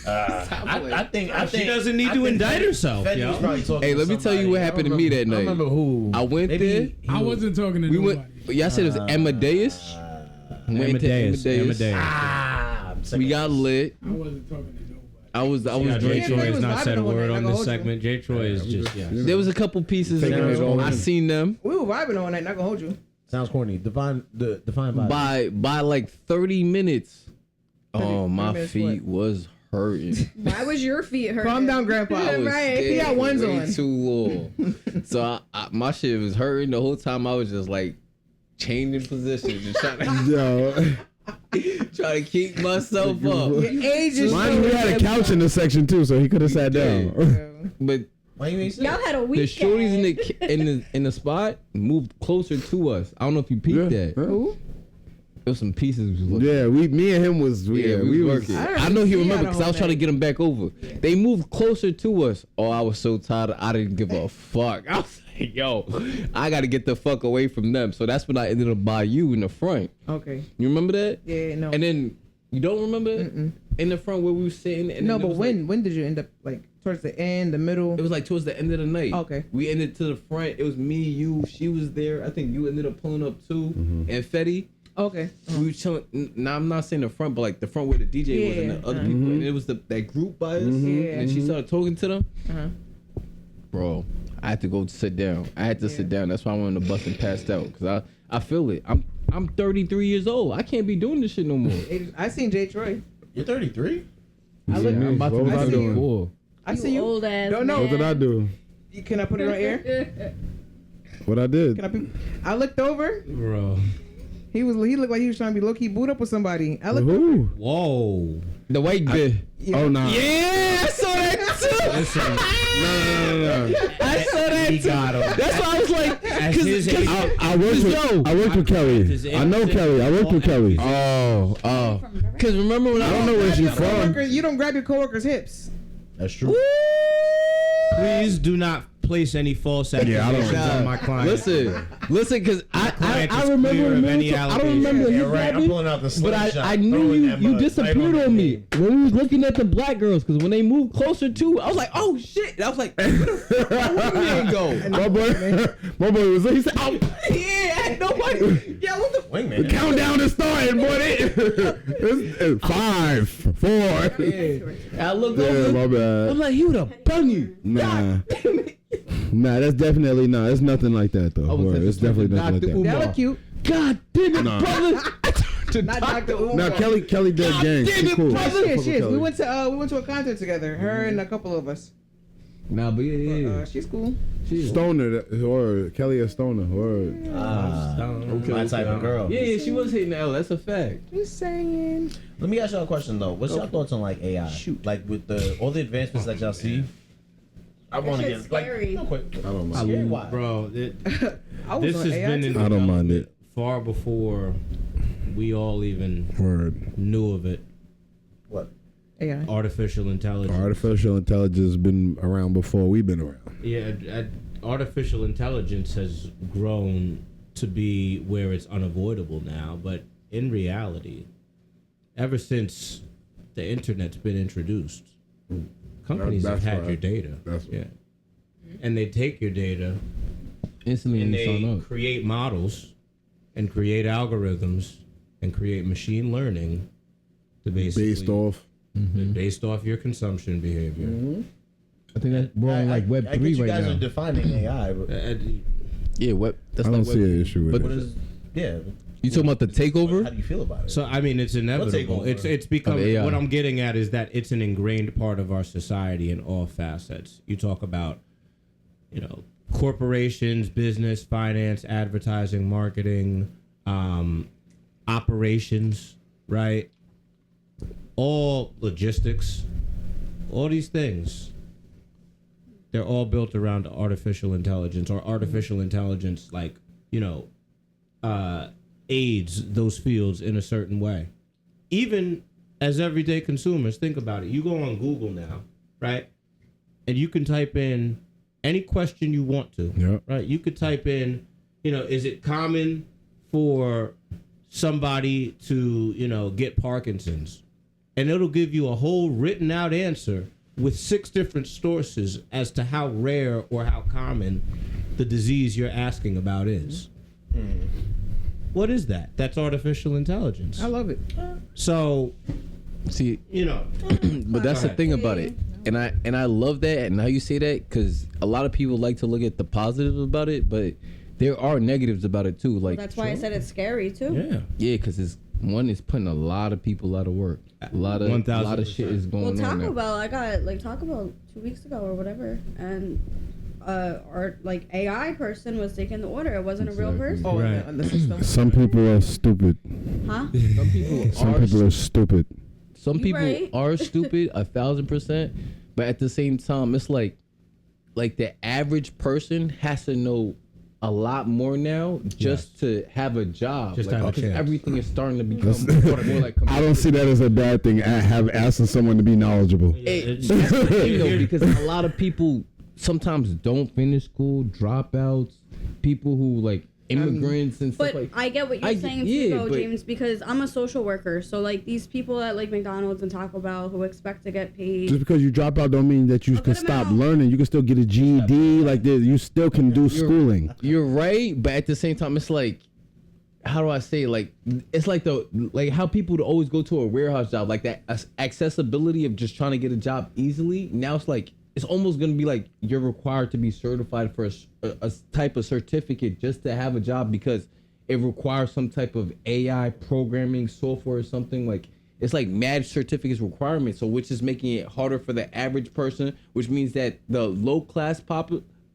I think She doesn't need to indict herself, Fetty yo. was probably talking Hey, to let me tell you somebody. what I happened to don't me that remember- night. I don't remember who. I went Maybe there. he I was- wasn't talking to We nobody. went. Y'all said it was Amadeus. Went to Amadeus. I'm sick We of got this. lit. I wasn't talking to nobody. I was Jay drinking. Troy has was not vibing said a on word that, on not gonna this hold you. segment. Jay Troy is just There was a couple pieces in Taking it all there. I in. seen them We were vibing on that. Not gonna hold you. Sounds corny. Define vibe. by like 30 minutes. 30 Oh, my minutes feet was hurting. Why was your feet hurting? Calm down, Grandpa. I was Right. He got scared ones way on. too long. So my shit was hurting the whole time. I was just like changing positions and trying to, Yo, trying to keep myself up. Your age is mind you, we had a couch in the section too, so he could have sat down. But Why you ain't say Y'all it? had a the weekend. shorties in the spot moved closer to us. I don't know if you peeped that. Who? There was some pieces. We was looking. Yeah, me and him was. Yeah, we we was working. I I know he see remember y'all because the I was whole trying to night. get him back over. They moved closer to us. Oh, I was so tired. I didn't give a fuck. I was like, yo, I got to get the fuck away from them. So that's when I ended up by you in the front. Okay. You remember that? Yeah. No. And then you don't remember in the front where we were sitting. And no, then it but was when did you end up like towards the end, the middle? It was like towards the end of the night. Okay. We ended to the front. It was me, you. She was there. I think you ended up pulling up too. And Fetty. Okay. We were chilling. Now I'm not saying the front, but like the front where the DJ was and the other people. And it was that group by us. Yeah. And then she started talking to them. Uh-huh. Bro, I had to go sit down. I had to sit down. That's why I went on the bus and passed out. Cause I feel it. I'm 33 years old. I can't be doing this shit no more. I seen Jay Troy. You're 33? I look. I'm about to What be was I doing? 34. I You see you. old ass. Don't know. What did I do? Can I put it on air? What I did? I looked over. bro. He looked like he was trying to be low key boot up with somebody. I looked. Who? Whoa. The white bitch. Oh nah. Yeah, I saw that too. Listen, No. I saw that he too. got him. That's why I was like, At his age, I worked with Kelly. I know Kelly. I worked with Kelly. oh. Cause remember when I don't know where she's from. You don't grab your coworker's hips. That's true. please do not place any false Yeah, I don't- accusations on my client. Listen, cause I client is remember clear of when any I don't remember allegation. his Yeah, right. I'm habit, pulling out the but slingshot. I knew throwing you that you mud disappeared right on the me name. when we was looking at the black girls. Cause when they moved closer to, I was like, oh shit. And I was like, where the fuck my wingman go? My boy was. He said, "Oh, Yeah, ain't nobody. Yeah, what the Wingman. countdown is starting, boy." It's 5, 4. I looked Yeah, over. my I'm bad. like, he would have done you. Nah. God damn it. Nah, that's definitely not. It's nothing like that though. was Word. at the It's definitely nothing like Dr. that. Umar. That look cute. God damn it, Nah. brother. To Not Dr. Umar. Now Kelly did God gang. damn She it, cool. brother. She is. Fuck with Kelly. We went to a concert together. Her and a couple of us. Nah, but yeah. She's cool. Stoner or Kelly a stoner or My type of girl. Yeah, she was hitting L. That's a fact. Just saying. Let me ask y'all a question though. What's your thoughts on like AI? Shoot. Like with all the advancements that y'all see. I want to shit's get like scary. real quick. I don't Scary? mind. Why? Bro, I was this on has AI been in too. I don't mind development it. far before we all even Word. knew of it. What? AI. Artificial intelligence. Artificial intelligence has been around before we've been around. Yeah, artificial intelligence has grown to be where it's unavoidable now, but in reality, ever since the internet's been introduced, companies That's have had right. your data. That's yeah. And they take your data Instantly and when you sign they up. create models and create algorithms and create machine learning to basically based off your consumption behavior. I think that we're on like Web I get 3 you right guys now. are defining AI, but Yeah, Web. That's I don't like see Web. an issue with But it. what is? Yeah. You talking about the takeover? How do you feel about it? So I mean, it's inevitable. over. It's become. Of AI. What I'm getting at is that it's an ingrained part of our society in all facets. You talk about, corporations, business, finance, advertising, marketing, operations, right? All logistics, all these things. They're all built around artificial intelligence, or artificial intelligence, aids those fields in a certain way. Even as everyday consumers, think about it. You go on Google now, right? And you can type in any question you want to, Yep. right? You could type in, is it common for somebody to, get Parkinson's? And it'll give you a whole written out answer with 6 different sources as to how rare or how common the disease you're asking about is. What is that? That's artificial intelligence. I love it. So, See, but that's the ahead. thing about it, and I love that and how you say that, because a lot of people like to look at the positives about it, but there are negatives about it too. Like That's why I said it's scary too. yeah. because it's putting a lot of people out of work. A lot of 1000%. shit is going Well, on Taco now. Bell, I got Taco Bell 2 weeks ago or whatever, and our AI person was taking the order. It wasn't a real Exactly. person. Oh, Right. on the system. Some people are stupid. Huh? Some people Some are people are stupid. Some You people right. are stupid 1,000%, but at the same time, it's like the average person has to know a lot more now just to have a job. Just to have a because chance. everything is starting to become more like. I don't see that as a bad thing. I have asking someone to be knowledgeable. That's the thing, though, because a lot of people sometimes don't finish school, dropouts, people who immigrants and stuff But like. I get what you're I- saying too, yeah, though, but- James, because I'm a social worker. So these people at McDonald's and Taco Bell who expect to get paid. Just because you drop out don't mean that you A can good stop amount. learning. You can still get a GED. Like this. You still can do schooling. You're right, but at the same time, it's like, how do I say? It's like how people would always go to a warehouse job, like that accessibility of just trying to get a job easily. Now it's like it's almost gonna be like you're required to be certified for a type of certificate just to have a job, because it requires some type of AI programming software or something. Like it's like mad certificates requirements, so which is making it harder for the average person, which means that the low class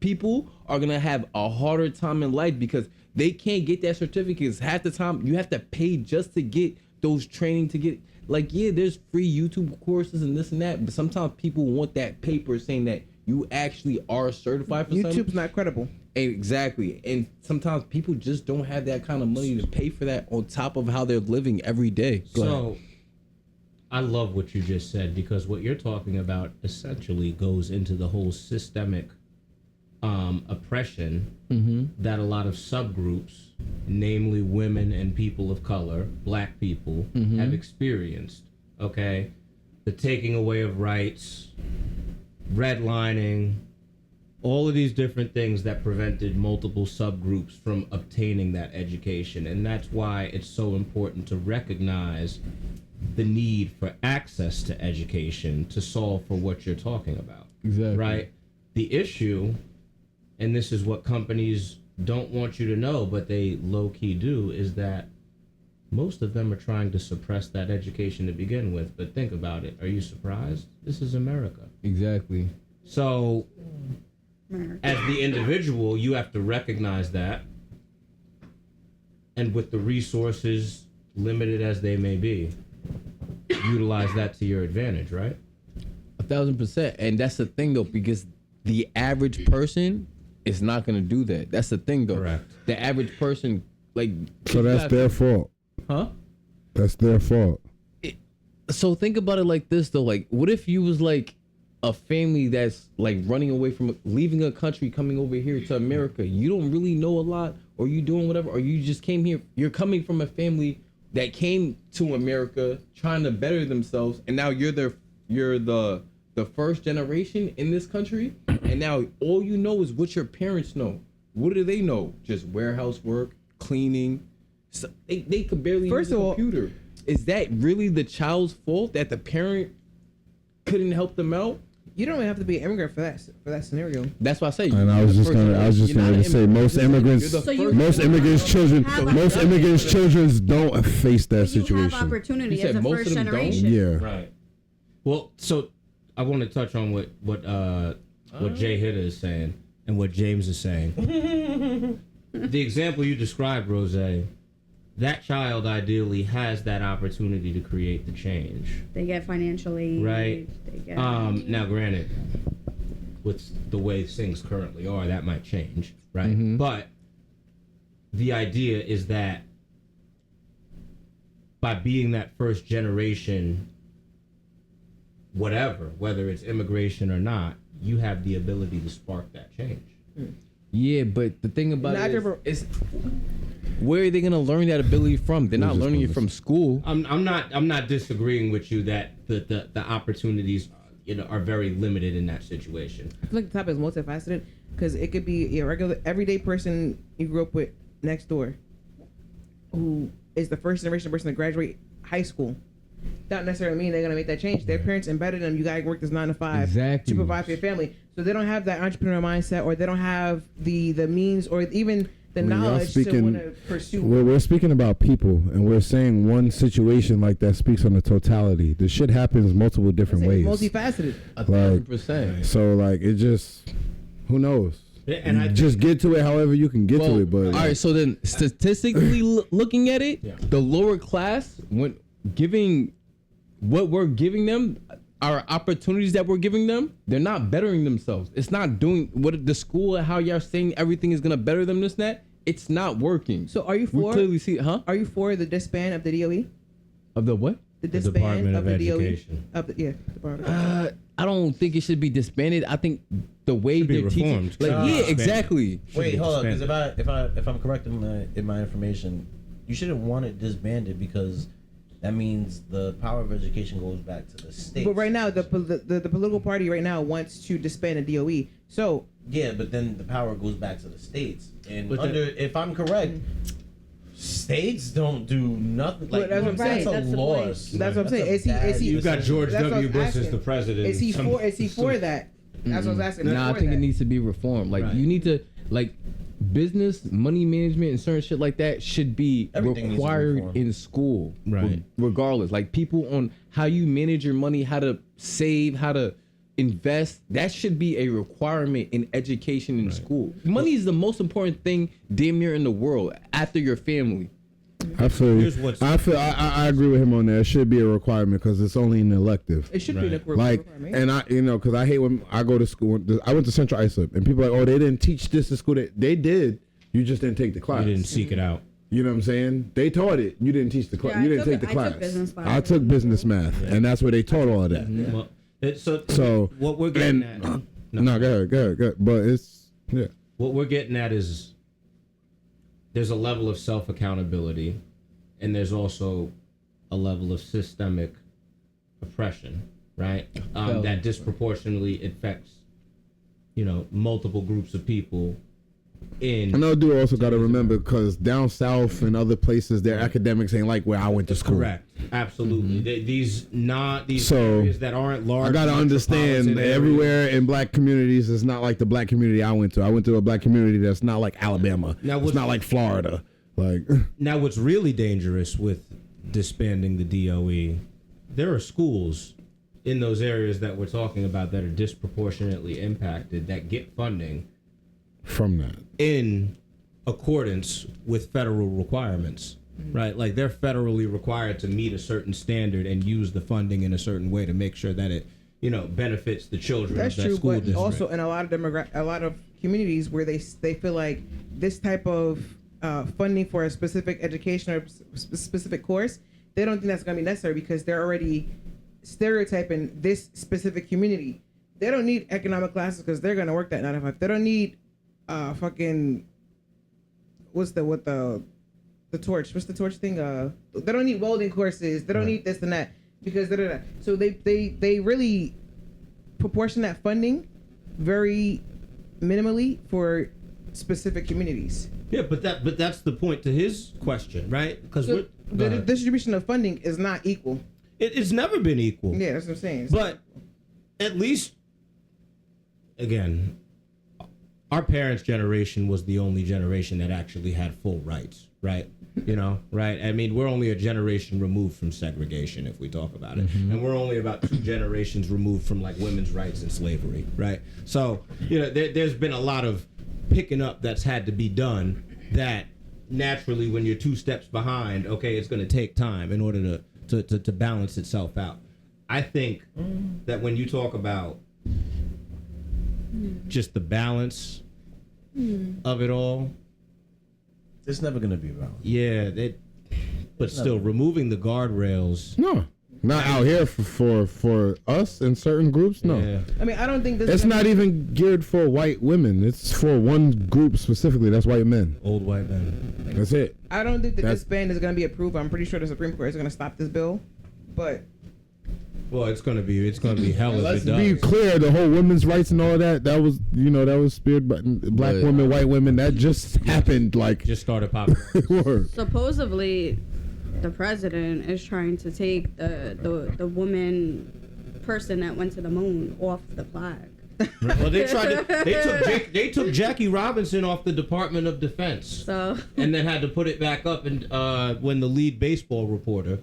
people are gonna have a harder time in life because they can't get that certificates. Half the time you have to pay just to get those training to get there's free YouTube courses and this and that, but sometimes people want that paper saying that you actually are certified for something. YouTube's not credible. Exactly. And sometimes people just don't have that kind of money to pay for that on top of how they're living every day. Go ahead. So, I love what you just said, because what you're talking about essentially goes into the whole systemic oppression that a lot of subgroups, namely women and people of color, black people, have experienced. Okay, the taking away of rights, redlining, all of these different things that prevented multiple subgroups from obtaining that education. And that's why it's so important to recognize the need for access to education to solve for what you're talking about. Exactly. Right? The issue, and this is what companies don't want you to know, but they low-key do, is that most of them are trying to suppress that education to begin with. But think about it. Are you surprised? This is America. Exactly. So, as the individual, you have to recognize that, and with the resources limited as they may be, utilize that to your advantage, right? 1,000%. And that's the thing though, because the average person is not gonna do that. That's the thing though. Correct. The average person, So that's their fault. huh? That's their fault. So think about it like this though. What if you was a family that's running away from leaving a country, coming over here to America? You don't really know a lot, or you doing whatever, or you just came here. You're coming from a family that came to America trying to better themselves, and now you're the the first generation in this country, and now all you know is what your parents know. What do they know? Just warehouse work, cleaning. So they could barely First use a of all- computer. Is that really the child's fault that the parent couldn't help them out? You don't even have to be an immigrant for that scenario. That's why I say. And I was just gonna say most immigrants, So you- most immigrants' children, have most a- immigrants' children don't face that You have situation. opportunity You as said a most first of them don't? generation. Yeah. Right. Well, so I want to touch on what Jay Hitter is saying and what James is saying. The example you described, Rose, that child ideally has that opportunity to create the change. They get financial aid. Right. They get, Now, granted, with the way things currently are, that might change, right? But the idea is that by being that first generation, whatever, whether it's immigration or not, you have the ability to spark that change. Yeah, but the thing about Not it ever- is where are they gonna learn that ability from? They're not just learning it gonna from school. I'm not disagreeing with you that the opportunities are very limited in that situation. I feel like the topic is multifaceted because it could be a regular, everyday person you grew up with next door, who is the first generation person to graduate high school. Not necessarily mean they're gonna make that change. Their parents embedded them. You gotta work this 9 to 5 Exactly. to provide for your family. So they don't have that entrepreneurial mindset, or they don't have the means, or even the I mean, y'all knowledge to speaking- want to pursue. We're speaking about people, and we're saying one situation like that speaks on the totality. The shit happens multiple different ways. Multifaceted. 1,000%. So like it just, who knows? Yeah, and I Just get to it however you can get to it. But all right. So then, statistically looking at it, Yeah. the lower class, when giving what we're giving them, our opportunities that we're giving them, they're not bettering themselves. It's not doing what the school and how y'all saying everything is gonna better them. This and that. It's not working. So are you we for? clearly see, Are you for the disband of the DOE? of the what? The The disband Department of of the DOE. Education. Of the, yeah. Department of I don't think it should be disbanded. I think the way Should be they're teaching, reformed. like, Should be yeah, disbanded. exactly. Wait, hold on. Because disbanded. if I'm correct in my information, you shouldn't want it disbanded because that means the power of education goes back to the state. But right now, the political party right now wants to disband the DOE. So Yeah, but then the power goes back to the states. And But if I'm correct, states don't do nothing. Like, But that's what I'm saying. That's That's a the loss. point. that's what I'm saying. Is he? You got George That's what I W. was Bush as asking. the president. Is he for? Is he for that? That's what I was asking. Nah, I For think that. it needs to be reformed. Like Right. you need to like business, money management, and certain shit like that should be Everything needs to be required reformed. in school, Right. Regardless, like people on how you manage your money, how to save, how to invest. That should be a requirement in education in school. Money is the most important thing damn near in the world after your family. I feel, Here's what's- I agree with him on that. It should be a requirement because it's only an elective. It should be Right. a Like, requirement. and I, because I hate when I go to school. I went to Central Islip, and people are like, oh, they didn't teach this in school. They did. You just didn't take the class. You didn't seek it out. You know what I'm saying? They taught it. You didn't teach the class. Yeah, you I didn't took- take the I took class. business class. I took business math, and that's where they taught all of that. Well, so So what we're getting and, at. no, go ahead. But it's yeah. What we're getting at is there's a level of self accountability, and there's also a level of systemic oppression, right? That disproportionately affects, multiple groups of people. Another dude also got to remember because down south and other places, their academics ain't like where I went to school. Correct. Absolutely. These So, areas that aren't large. I gotta understand metropolitan areas. everywhere in black communities is not like the black community I went to. I went to a black community that's not like Alabama. Now, It's what's- not like Florida. Like Now, what's really dangerous with disbanding the DOE, there are schools in those areas that we're talking about that are disproportionately impacted that get funding from that. in accordance with federal requirements, right? Like they're federally required to meet a certain standard and use the funding in a certain way to make sure that it, benefits the children That's of that true, school but district. also in a lot of communities where they feel like this type of funding for a specific education or specific course, they don't think that's going to be necessary because they're already stereotyping this specific community. They don't need economic classes because they're going to work that 9 to 5. They don't need fucking what's the torch? What's the torch thing? They don't need welding courses. They don't need this and that because so they really proportion that funding very minimally for specific communities. Yeah, but that's the point to his question, right? Because So the distribution of funding is not equal. it's never been equal. Yeah, that's what I'm saying. But at least, again, our parents' generation was the only generation that actually had full rights, right? You know, right? I mean, we're only a generation removed from segregation, if we talk about it. And we're only about 2 generations removed from, like, women's rights and slavery, right? So, you know, there's been a lot of picking up that's had to be done that naturally, when you're 2 steps behind, okay, it's going to take time in order to balance itself out. I think that when you talk about just the balance of it all, It's never gonna be around. yeah, but still removing the guardrails. No, not out here for us in certain groups. No, Yeah. I mean, I don't think this. it's is not even geared for white women. It's for one group specifically. That's white men. Old white men. That's it. I don't think that That's- this ban is going to be approved. I'm pretty sure the Supreme Court is going to stop this bill, but Well, it's gonna be hell if Let's it be does. clear. The whole women's rights and all that. That was speared by black But- women, white women. That just happened. Like Just started popping. word. Supposedly, the president is trying to take the woman person that went to the moon off the flag. Well, they took Jackie Robinson off the Department of Defense, So and then had to put it back up, and when the lead baseball reporter,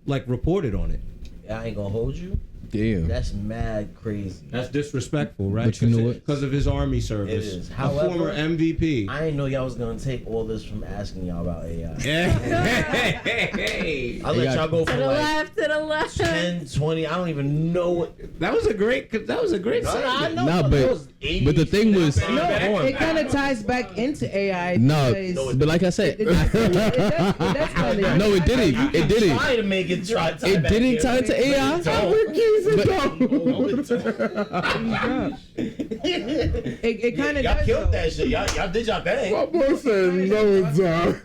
reported on it. I ain't gonna hold you. Damn. That's mad crazy. That's disrespectful, right? But you know what? Because of his army service. It is. A However, former MVP. I didn't know y'all was gonna take all this from asking y'all about AI. Hey. I'll let y'all go to for the like left, to the left. 10, 20. I don't even know what. That was a great segment. Nah, but the thing was- no, it kind of ties back into AI. No, because but like I said, it does kinda- no, it didn't. It didn't. Try to make it try. It didn't tie into AI. It kind of Y'all does. killed though. that shit. Y'all did y'all thing. My boy said no, Tom.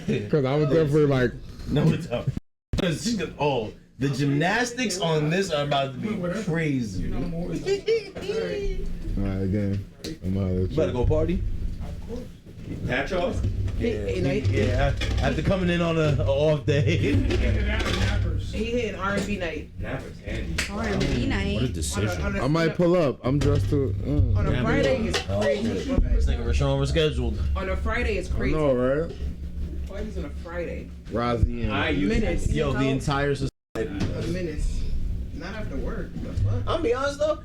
Because I was definitely like, No, it's up. Oh, the gymnastics on this are about to be crazy. all right, again, I'm out of Better go party. Patch off. Yeah, after coming in on a off day. He hit an R&B night Napper's handy. R&B What a night. decision. I might pull up. I'm dressed to. on a Friday. It's crazy. This nigga Rashawn rescheduled. On a Friday, it's crazy. know, right? Parties on a Friday. Rozzy and I used Minutes. Yo, the entire society. A minutes. Not after work. The fuck? I'll be honest though.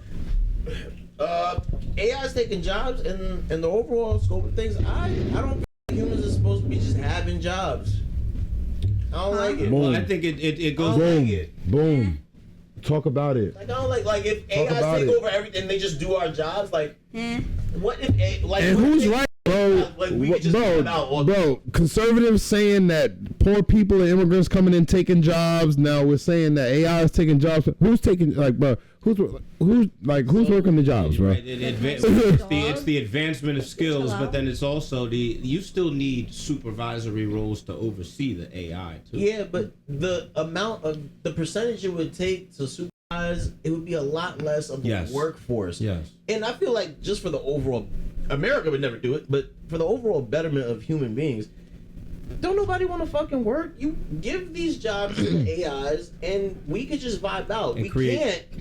AI's taking jobs, and the overall scope of things, I don't think humans are supposed to be just having jobs. I don't like it. Boom. Well, I think it goes boom, like it. boom. Talk about it. Like I don't like if Talk AIs about take it. over everything, they just do our jobs. Like, Eh. what if like? And what who's if- right, bro? Like, we could just leave it out all- Bro, conservatives saying that poor people and immigrants coming in taking jobs. Now we're saying that AI is taking jobs. Who's taking bro? Who's working the jobs, bro? Right, it's the advancement of skills, but then it's also you still need supervisory roles to oversee the AI too. Yeah, but the percentage it would take to supervise, it would be a lot less of the Yes. workforce. Yes. And I feel like just for the overall, America would never do it, but for the overall betterment of human beings, don't nobody want to fucking work. You give these jobs to the AIs, and we could just vibe out. And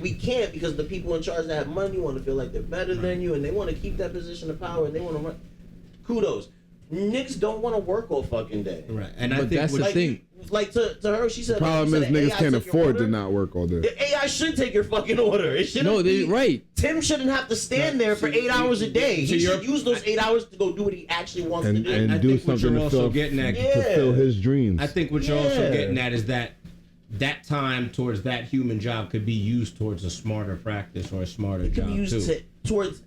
We can't because the people in charge that have money want to feel like they're better than you, and they want to keep that position of power, and they want to run. Kudos. Niggas don't want to work all fucking day. Right, and I But think that's the what- thing. Like to her, she said. Problem like, is you said niggas AI can't took your afford to order. not work all day. The AI should take your fucking order. It shouldn't. No, they be- right. Tim shouldn't have to stand there for 8 hours a day. so He you're- should use those 8 hours to go do what he actually wants to do. And I do think what something you're to also fill, getting at- to fill his dreams. I think what you're also Yeah. getting at is that time towards that human job could be used towards a smarter practice or a smarter It can job be used too. towards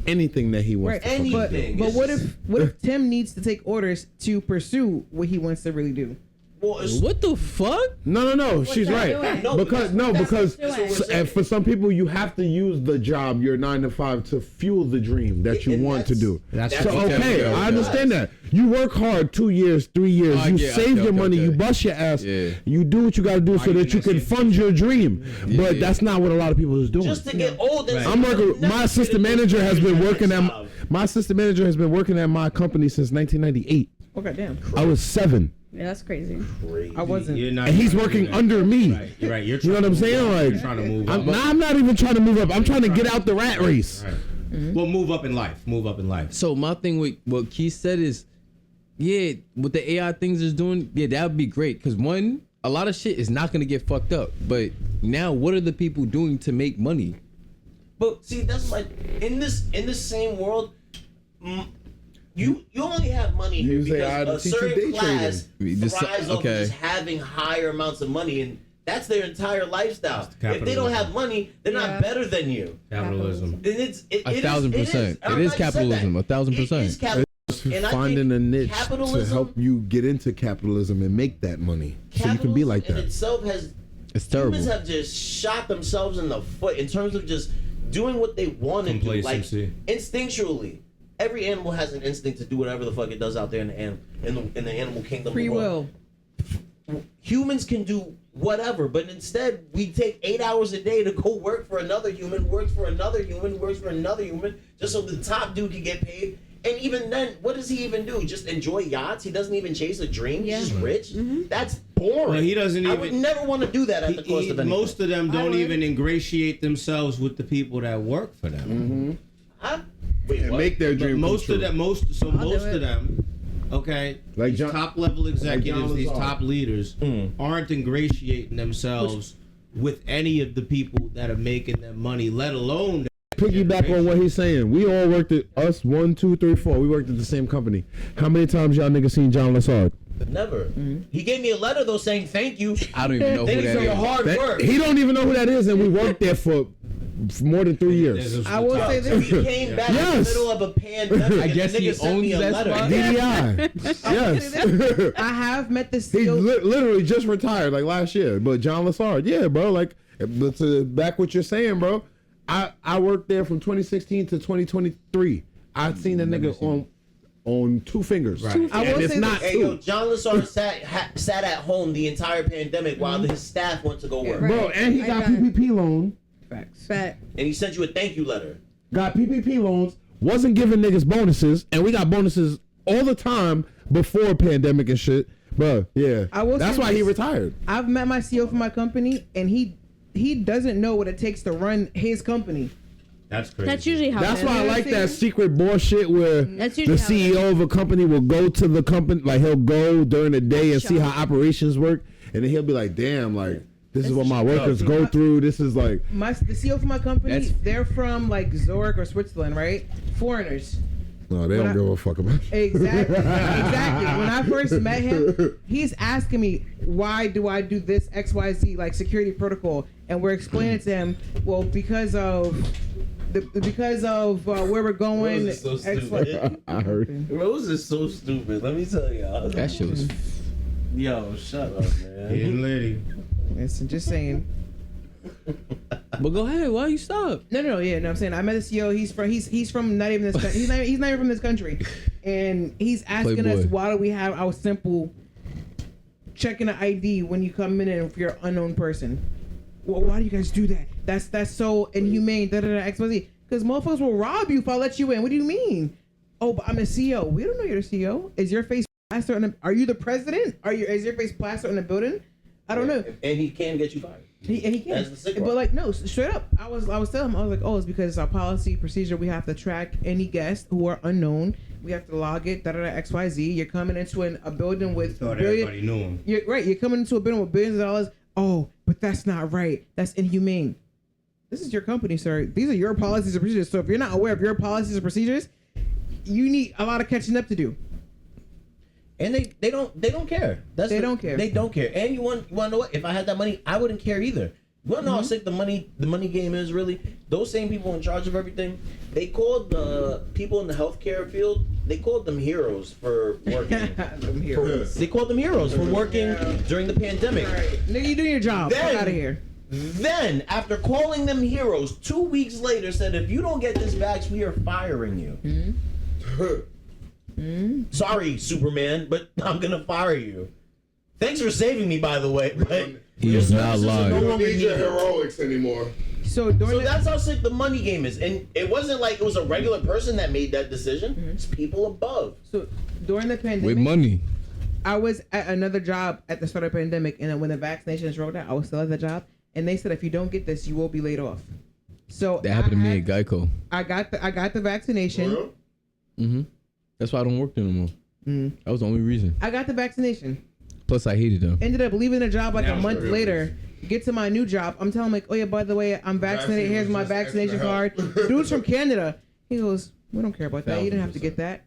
anything that he wants Right, to fucking do. anything. But It's what just- if Tim needs to take orders to pursue what he wants to really do? Well, it's, What the fuck? No. She's that right. doing? No, Because That's because what it's doing. and for some people you have to use the job, your 9 to 5, to fuel the dream that you And want to do. That's So okay, okay, I understand that. You work hard 2 years, 3 years. Oh, You yeah, save okay, your money. okay. You bust your ass. Yeah. You do what you got to do so you that you can next fund your dream. But Yeah. that's not what a lot of people is doing. just to get old. And I'm working. My assistant manager has been working at job. my assistant manager has been working at my company since 1998. Oh goddamn. I was 7, Yeah, that's crazy. I wasn't. You're not and he's trying to working do that. under me. Right, you're right. You're You know what I'm trying to saying? move up. Like, You're trying to move I'm, up. nah, I'm not even trying to move up. I'm trying to get out the rat race. Right. Well, move up in life. Move up in life. So my thing with what Keith said is, yeah, what the AI things is doing, yeah, that would be great. Because one, a lot of shit is not gonna get fucked up. But now, what are the people doing to make money? But see, that's like in this same world, you only have money here You say I had to because a teach you certain day class trading. thrives off of Okay. just having higher amounts of money, and that's their entire lifestyle. If they don't capitalism. have money, they're Yeah. not better than you. Capitalism. And it's it, A it is- thousand it is. percent. I'm It glad is you said capitalism. that. 1,000%. It is capitalism. And I Finding think a niche to capitalism- help you get into capitalism and make that money, so you can be like Capitalism in that. itself has It's terrible. humans have just shot themselves in the foot in terms of just doing what they want to do, like Complacency. instinctually. Every animal has an instinct to do whatever the fuck it does out there in the animal kingdom. Free of the world. will. Humans can do whatever, but instead we take 8 hours a day to go work for another human, works for another human, works for another human, just so the top dude can get paid. And even then, what does he even do? Just enjoy yachts? He doesn't even chase a dream. Yeah. He's just rich. That's boring. Well, he doesn't I would even- never want to do that at the cost of anything. Most of them I don't would. even ingratiate themselves with the people that work for them. Huh? Wait, And what? make their But dream most come of true. them, most do it. of them, okay, Like these John- top level executives, John these Lazar. top leaders, aren't ingratiating themselves with any of the people that are making them money, let alone. Piggyback on what he's saying. We all worked at us 1, 2, 3, 4. We worked at the same company. How many times y'all niggas seen John Lassard? Never. He gave me a letter though saying thank you. I don't even know who Thank you that for your is. hard work. He don't even know who that is, and we worked there for more than 3 years. I will say So this. he came back in the Yes. middle of a pandemic. I guess and the he nigga sent owns me a that letter. spot. DDI. Yes. I have met the He CEO. literally just retired like last year. But John Lassard, yeah, bro. Like, but to back what you're saying, bro. I worked there from 2016 to 2023. I seen that nigga on 2 fingers. Right. I will And it's say not Hey, yo, 2. John Lassard sat at home the entire pandemic while his staff went to go work. Right. Bro, and he I got got it. PPP loan. Facts. But And he sent you a thank you letter. Got PPP loans. Wasn't giving niggas bonuses, and we got bonuses all the time before pandemic and shit. Bro, yeah. I will That's say why he this. retired. I've met my CEO for my company, and he doesn't know what it takes to run his company. That's crazy. that's usually how. That's it is. why I like see? that secret bullshit where That's the usually how it CEO of a company will go to the company, like he'll go during the day and see how Shop. operations work, and then he'll be like, "Damn, like this is That's what my true. workers go through. This is like, The CEO for my company, That's- they're from like Zurich or Switzerland, right? Foreigners. no, they When don't I- give a fuck about." Exactly. Exactly. When I first met him, he's asking me, why do I do this XYZ like security protocol? And we're explaining to him, well, because of where we're going. Rose is so XY stupid. I heard. Rose is so stupid. Let me tell y'all. That shit was. Yo, shut up, man. Hidden lady. Listen, just saying. But go ahead. Why you stop? No, yeah, no. I'm saying I met the CEO. He's from not even this. He's not even from this country, and he's asking us Playboy. why do we have our simple checking an ID when you come in and if you're an unknown person. Well, why do you guys do that? That's so inhumane. XYZ. Because motherfuckers will rob you if I let you in. What do you mean? Oh, but I'm the CEO. We don't know you're the CEO. Is your face plastered on the? Are you the president? Is your face plastered on the building? I don't know. And he can get you fired. He can. That's the sick But part. like no, straight up. I was telling him, I was like, oh, it's because it's our policy procedure. We have to track any guests who are unknown. We have to log it. XYZ. You're coming into a building with Thought billion. everybody knew him. You're right. You're coming into a building with billions of dollars. Oh, but that's not right. That's inhumane. This is your company, sir. These are your policies and procedures. So if you're not aware of your policies and procedures, you need a lot of catching up to do. And they don't care. They don't care. They don't care. And you want to know what? If I had that money, I wouldn't care either. Well, no, I think the money game is really those same people in charge of everything. They called the people in the healthcare field. They called them heroes for working. Them heroes. They called them heroes for working during the pandemic. Right. Nigga, you doing your job. Fuck out of here. Then, after calling them heroes, 2 weeks later, said if you don't get this vax, we are firing you. Sorry, Superman, but I'm gonna fire you. Thanks for saving me, by the way. But He your is not services are lying. no You don't longer need your needed. heroics anymore. So during So the, that's how sick the money game is, and it wasn't like it was a regular person that made that decision. It's people above. so during the pandemic, With money. I was at another job at the start of the pandemic, and then when the vaccinations rolled out, I was still at the job, and they said if you don't get this, you will be laid off. So That happened to me at Geico. I got the vaccination. Well, Mm-hmm. That's why I don't work there anymore. Mm. That was the only reason. I got the vaccination. Plus, I hated them. Ended up leaving the job like Now a month it's later. Get to my new job. I'm telling him like, oh yeah, by the way, I'm vaccinated. Vaccine Here's was my just vaccination extra card. help. Dude's from Canada. He goes, we don't care about that. You didn't have to get that.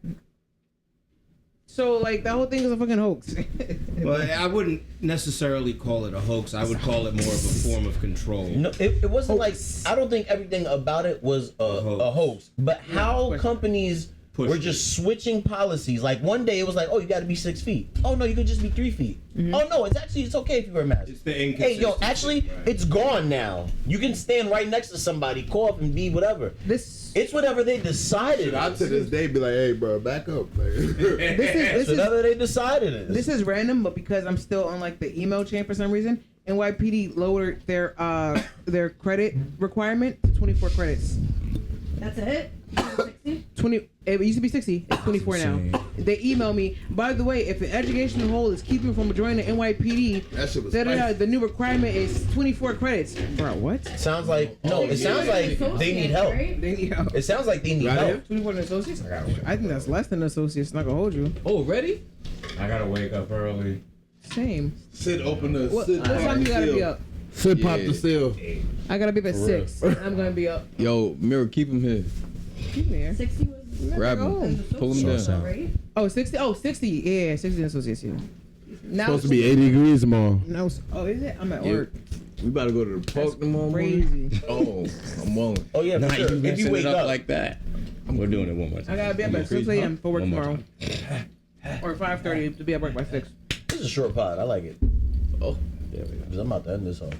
So like that whole thing is a fucking hoax. But I wouldn't necessarily call it a hoax. I would call it more of a form of control. No, it wasn't like I don't think everything about it was a hoax, but how companies Pushed were just switching policies. Like one day it was like, oh, you got to be 6 feet. Oh no, you could just be 3 feet. Oh no, it's okay if you wear a mask. It's the Hey yo, inconsistency, actually, right. it's gone now. You can stand right next to somebody, cough, and be whatever. this It's whatever they decided. I to this day be like, hey, bro, back up. Like, this It's is whatever they decided it is. this is random, but because I'm still on like the email chain for some reason, NYPD lowered their credit requirement to 24 credits. That's it? 20. It used to be 60. It's 24 now. They email me. By the way, if an educational hold is keeping you from joining the NYPD, that shit was the new requirement is 24 credits. Bro, what? Sounds like it sounds like they need help. They need help. It sounds like they need help. 24 associates? I think that's less than associates. Not gonna hold you. Oh, ready? I gotta wake up early. Same. Sid, open the. What Sid, time you gotta be up? Sid, pop Yeah. the seal. I gotta be up at 6. I'm gonna be up. Yo, Mirror, keep him here. Keep me here. 60 was Grab go. him. Pull him down. right? Oh, 60. Oh, 60. Yeah, 60 associates. Yeah. Now Supposed to be 80 degrees tomorrow. No. Oh, is it? I'm at Yeah. work. We about to go to the park tomorrow morning. Crazy. Oh, I'm willing. Oh yeah, for Nah, sure. you If messing you wake it up up, like that. We're doing it one more time. I gotta be up You at crazy, 6 a.m. for work One more tomorrow. Or 5:30 to be at work by 6. this is a short pod. I like it Oh, because I'm about to end this home.